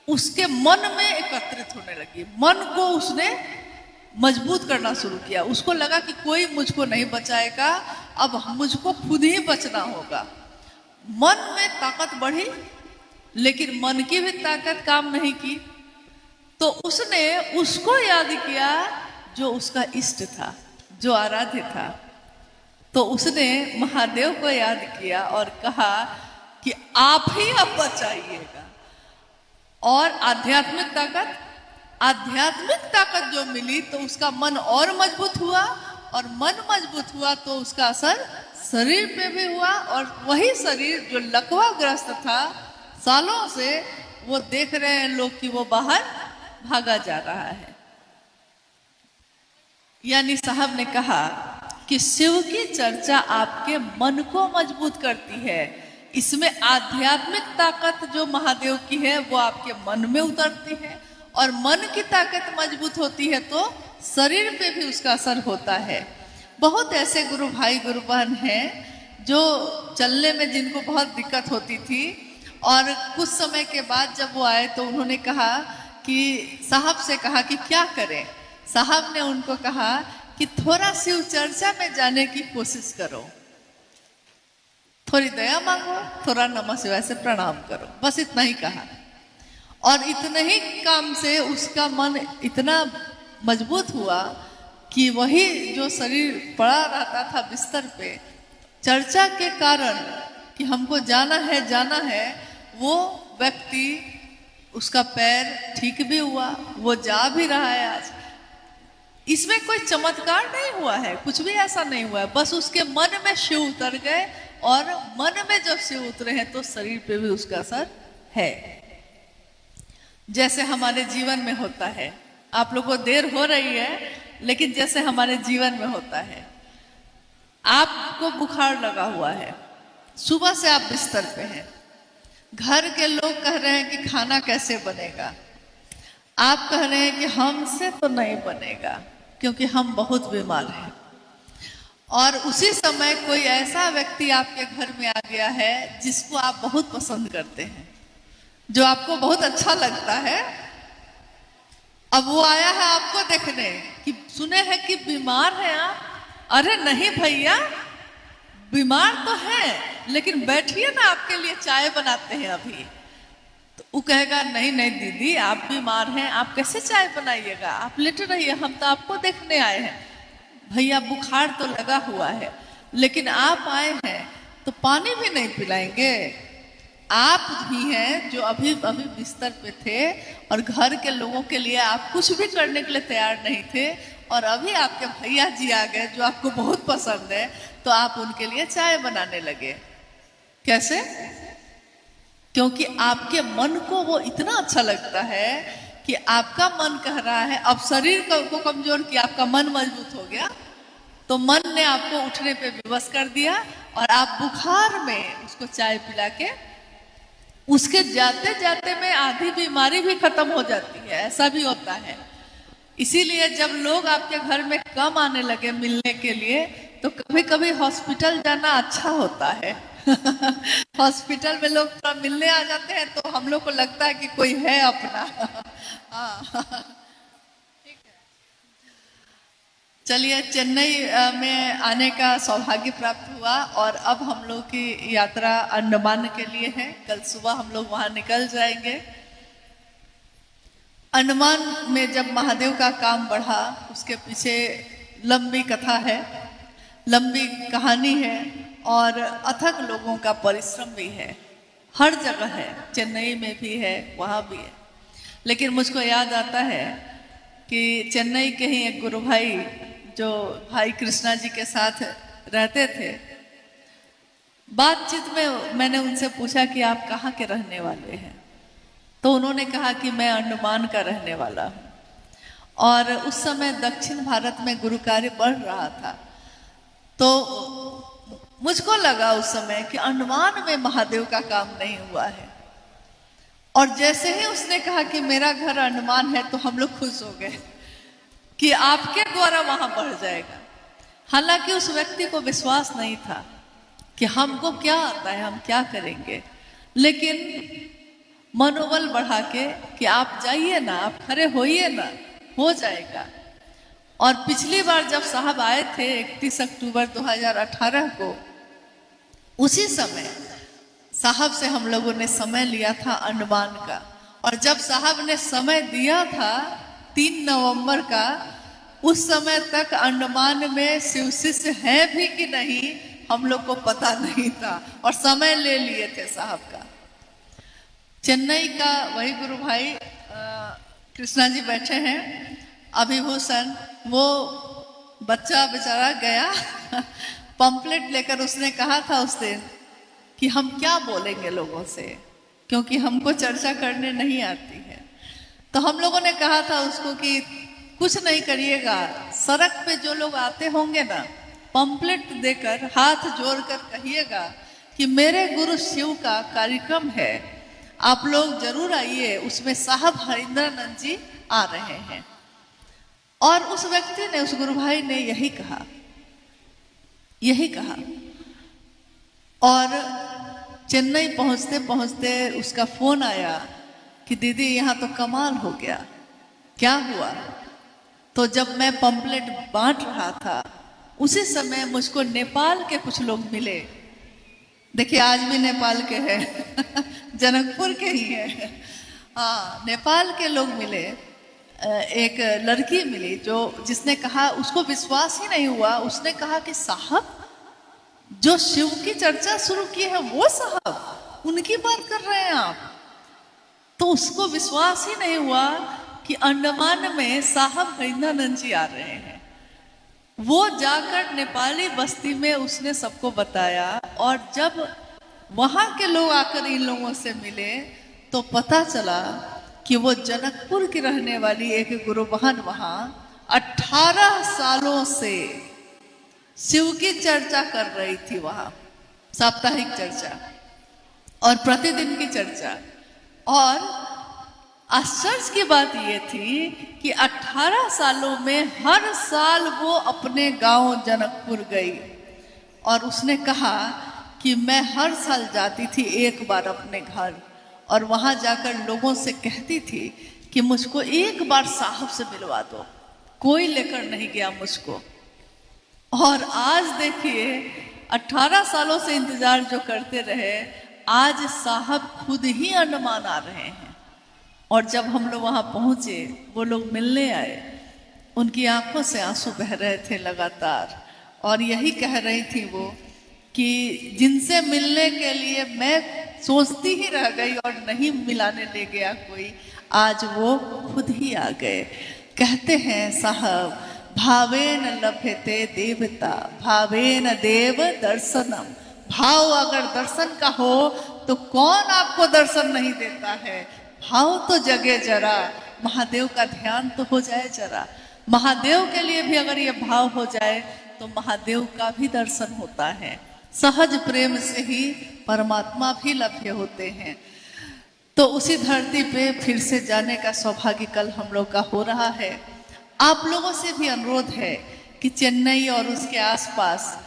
उसके मन में एकत्रित होने लगी। मन को उसने मजबूत करना शुरू किया। उसको लगा कि कोई मुझको नहीं बचाएगा, अब मुझको खुद ही बचना होगा। मन में ताकत बढ़ी, लेकिन मन की भी ताकत काम नहीं की। तो उसने उसको याद किया जो उसका इष्ट था, जो आराध्य था। तो उसने महादेव को याद किया और कहा कि आप ही अब बचाइएगा। और आध्यात्मिक ताकत जो मिली तो उसका मन और मजबूत हुआ, और मन मजबूत हुआ तो उसका असर शरीर पे भी हुआ। और वही शरीर जो लकवा ग्रस्त था सालों से, वो देख रहे हैं लोग कि वो बाहर भागा जा रहा है। यानी साहब ने कहा कि शिव की चर्चा आपके मन को मजबूत करती है। इसमें आध्यात्मिक ताकत जो महादेव की है वो आपके मन में उतरती है, और मन की ताकत मजबूत होती है तो शरीर पे भी उसका असर होता है। बहुत ऐसे गुरु भाई गुरु बहन हैं जो चलने में जिनको बहुत दिक्कत होती थी, और कुछ समय के बाद जब वो आए तो उन्होंने कहा कि साहब से कहा कि क्या करें। साहब ने उनको कहा कि थोड़ा शिव चर्चा में जाने की कोशिश करो, थोड़ी दया मांगो, थोड़ा नमः शिवाय से प्रणाम करो, बस इतना ही कहा। और इतने ही काम से उसका मन इतना मजबूत हुआ कि वही जो शरीर पड़ा रहता था बिस्तर पे, चर्चा के कारण कि हमको जाना है, वो व्यक्ति उसका पैर ठीक भी हुआ, वो जा भी रहा है आज। इसमें कोई चमत्कार नहीं हुआ है, कुछ भी ऐसा नहीं हुआ है, बस उसके मन में शिव उतर गए, और मन में जब शिव उतरे हैं तो शरीर पे भी उसका असर है। जैसे हमारे जीवन में होता है, आप लोगों को देर हो रही है लेकिन जैसे हमारे जीवन में होता है, आपको बुखार लगा हुआ है, सुबह से आप बिस्तर पे हैं, घर के लोग कह रहे हैं कि खाना कैसे बनेगा, आप कह रहे हैं कि हमसे तो नहीं बनेगा क्योंकि हम बहुत बीमार हैं। और उसी समय कोई ऐसा व्यक्ति आपके घर में आ गया है जिसको आप बहुत पसंद करते हैं, जो आपको बहुत अच्छा लगता है। अब वो आया है आपको देखने कि सुने हैं कि बीमार है आप। अरे नहीं भैया, बीमार तो है लेकिन बैठिए ना, आपके लिए चाय बनाते हैं अभी। तो वो कहेगा नहीं नहीं दीदी, आप बीमार हैं, आप कैसे चाय बनाइएगा, आप लेटे रहिए, हम तो आपको देखने आए हैं। भैया बुखार तो लगा हुआ है लेकिन आप आए हैं तो पानी भी नहीं पिलाएंगे। आप ही हैं जो अभी अभी बिस्तर पे थे और घर के लोगों के लिए आप कुछ भी करने के लिए तैयार नहीं थे, और अभी आपके भैया जी आ गए जो आपको बहुत पसंद है, तो आप उनके लिए चाय बनाने लगे। कैसे? क्योंकि आपके मन को वो इतना अच्छा लगता है कि आपका मन कह रहा है, अब शरीर को कमजोर किया, आपका मन मजबूत हो गया, तो मन ने आपको उठने पे विवश कर दिया, और आप बुखार में उसको चाय पिला के उसके जाते जाते में आधी बीमारी भी खत्म हो जाती है। ऐसा भी होता है। इसीलिए जब लोग आपके घर में कम आने लगे मिलने के लिए, तो कभी कभी हॉस्पिटल जाना अच्छा होता है। हॉस्पिटल में लोग थोड़ा मिलने आ जाते हैं तो हम लोग को लगता है कि कोई है अपना। ठीक है, चलिए, चेन्नई में आने का सौभाग्य प्राप्त हुआ, और अब हम लोग की यात्रा अंडमान के लिए है। कल सुबह हम लोग वहां निकल जाएंगे। अंडमान में जब महादेव का काम बढ़ा, उसके पीछे लंबी कथा है, लंबी कहानी है, और अथक लोगों का परिश्रम भी है। हर जगह है, चेन्नई में भी है, वहाँ भी है। लेकिन मुझको याद आता है कि चेन्नई के ही एक गुरु भाई जो भाई कृष्णा जी के साथ रहते थे, बातचीत में मैंने उनसे पूछा कि आप कहाँ के रहने वाले हैं, तो उन्होंने कहा कि मैं अंडमान का रहने वाला हूँ। और उस समय दक्षिण भारत में गुरु कार्य बढ़ रहा था, तो मुझको लगा उस समय कि अंडमान में महादेव का काम नहीं हुआ है। और जैसे ही उसने कहा कि मेरा घर अंडमान है, तो हम लोग खुश हो गए कि आपके द्वारा वहां बढ़ जाएगा। हालांकि उस व्यक्ति को विश्वास नहीं था कि हमको क्या आता है, हम क्या करेंगे, लेकिन मनोबल बढ़ा के कि आप जाइए ना, आप खड़े होइए ना, हो जाएगा। और पिछली बार जब साहब आए थे 31 अक्टूबर 2018 को, उसी समय साहब से हम लोगों ने समय लिया था अंडमान का, और जब साहब ने समय दिया था 3 नवंबर का, उस समय तक अंडमान में शिव शिष्य है भी कि नहीं हम लोग को पता नहीं था, और समय ले लिए थे साहब का। चेन्नई का वही गुरु भाई कृष्णा जी बैठे हैं, अभिभूषण, वो बच्चा बेचारा गया पंपलेट लेकर। उसने कहा था उस दिन कि हम क्या बोलेंगे लोगों से, क्योंकि हमको चर्चा करने नहीं आती है। तो हम लोगों ने कहा था उसको कि कुछ नहीं करिएगा, सड़क पे जो लोग आते होंगे ना, पंपलेट देकर हाथ जोड़कर कहिएगा कि मेरे गुरु शिव का कार्यक्रम है, आप लोग जरूर आइए, उसमें साहब हरिंद्रानंद जी आ रहे हैं। और उस व्यक्ति ने, उस गुरु भाई ने यही कहा। और चेन्नई पहुंचते पहुंचते उसका फोन आया कि दीदी यहाँ तो कमाल हो गया। क्या हुआ? तो जब मैं पंपलेट बांट रहा था उसी समय मुझको नेपाल के कुछ लोग मिले। देखिए आज भी नेपाल के हैं जनकपुर के ही है। हाँ, नेपाल के लोग मिले। एक लड़की मिली जिसने कहा, उसको विश्वास ही नहीं हुआ, उसने कहा कि साहब जो शिव की चर्चा शुरू की है वो साहब, उनकी बात कर रहे हैं आप। तो उसको विश्वास ही नहीं हुआ कि अंडमान में साहब हरिंद्रानंद जी आ रहे हैं। वो जाकर नेपाली बस्ती में उसने सबको बताया, और जब वहां के लोग आकर इन लोगों से मिले तो पता चला कि वो जनकपुर की रहने वाली एक गुरु बहन वहां 18 सालों से शिव की चर्चा कर रही थी, वहां साप्ताहिक चर्चा और प्रतिदिन की चर्चा। और आश्चर्य की बात यह थी कि 18 सालों में हर साल वो अपने गांव जनकपुर गई, और उसने कहा कि मैं हर साल जाती थी एक बार अपने घर, और वहां जाकर लोगों से कहती थी कि मुझको एक बार साहब से मिलवा दो। कोई लेकर नहीं गया मुझको। और आज देखिए 18 सालों से इंतजार जो करते रहे, आज साहब खुद ही अंडमान आ रहे हैं। और जब हम लोग वहां पहुंचे, वो लोग मिलने आए, उनकी आंखों से आंसू बह रहे थे लगातार, और यही कह रही थी वो कि जिनसे मिलने के लिए मैं सोचती ही रह गई और नहीं मिलाने ले गया कोई, आज वो खुद ही आ गए। कहते हैं साहब, भावेन लभते देवता, भावेन देव दर्शनम। भाव अगर दर्शन का हो तो कौन आपको दर्शन नहीं देता है। भाव तो जगे जरा, महादेव का ध्यान तो हो जाए जरा। महादेव के लिए भी अगर ये भाव हो जाए तो महादेव का भी दर्शन होता है। सहज प्रेम से ही परमात्मा भी लभ्य होते हैं। तो उसी धरती पे फिर से जाने का सौभाग्य कल हम लोग का हो रहा है। आप लोगों से भी अनुरोध है कि चेन्नई और उसके आसपास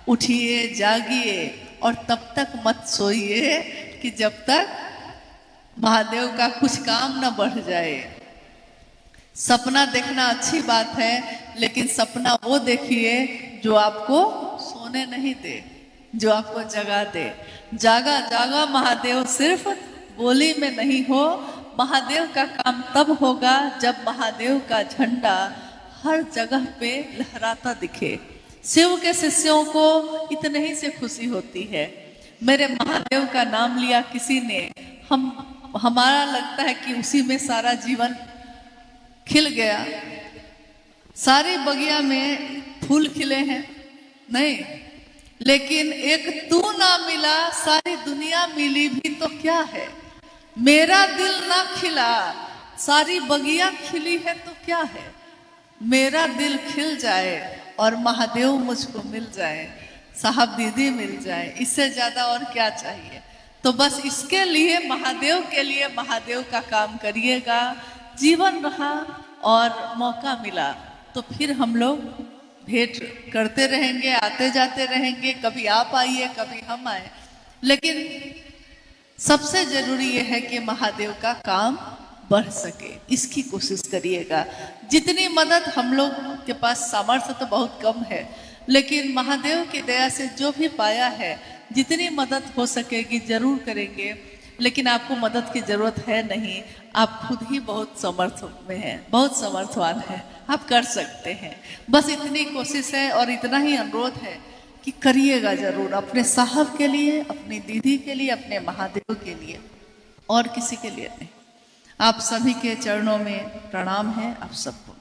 उठिए, जागिए, और तब तक मत सोइए कि जब तक महादेव का कुछ काम न बढ़ जाए। सपना देखना अच्छी बात है, लेकिन सपना वो देखिए जो आपको सोने नहीं दे, जो आपको जगा दे। जागा जागा महादेव सिर्फ बोली में नहीं हो। महादेव का काम तब होगा जब महादेव का झंडा हर जगह पे लहराता दिखे। शिव के शिष्यों को इतने ही से खुशी होती है। मेरे महादेव का नाम लिया किसी ने, हमारा लगता है कि उसी में सारा जीवन खिल गया। सारी बगिया में फूल खिले हैं नहीं, लेकिन एक तू ना मिला, सारी दुनिया मिली भी तो क्या है। मेरा दिल ना खिला, सारी बगिया खिली है तो क्या है। मेरा दिल खिल जाए और महादेव मुझको मिल जाए, साहब दीदी मिल जाए, इससे ज्यादा और क्या चाहिए। तो बस इसके लिए, महादेव के लिए महादेव का काम करिएगा। जीवन रहा और मौका मिला तो फिर हम लोग भेंट करते रहेंगे, आते जाते रहेंगे। कभी आप आइए, कभी हम आए, लेकिन सबसे जरूरी यह है कि महादेव का काम बढ़ सके, इसकी कोशिश करिएगा। जितनी मदद हम लोग के पास, सामर्थ्य तो बहुत कम है, लेकिन महादेव की दया से जो भी पाया है, जितनी मदद हो सकेगी जरूर करेंगे। लेकिन आपको मदद की जरूरत है नहीं, आप खुद ही बहुत समर्थ में हैं, बहुत समर्थवान हैं, आप कर सकते हैं। बस इतनी कोशिश है और इतना ही अनुरोध है कि करिएगा जरूर, अपने साहब के लिए, अपनी दीदी के लिए, अपने महादेव के लिए, और किसी के लिए नहीं। आप सभी के चरणों में प्रणाम है, आप सबको।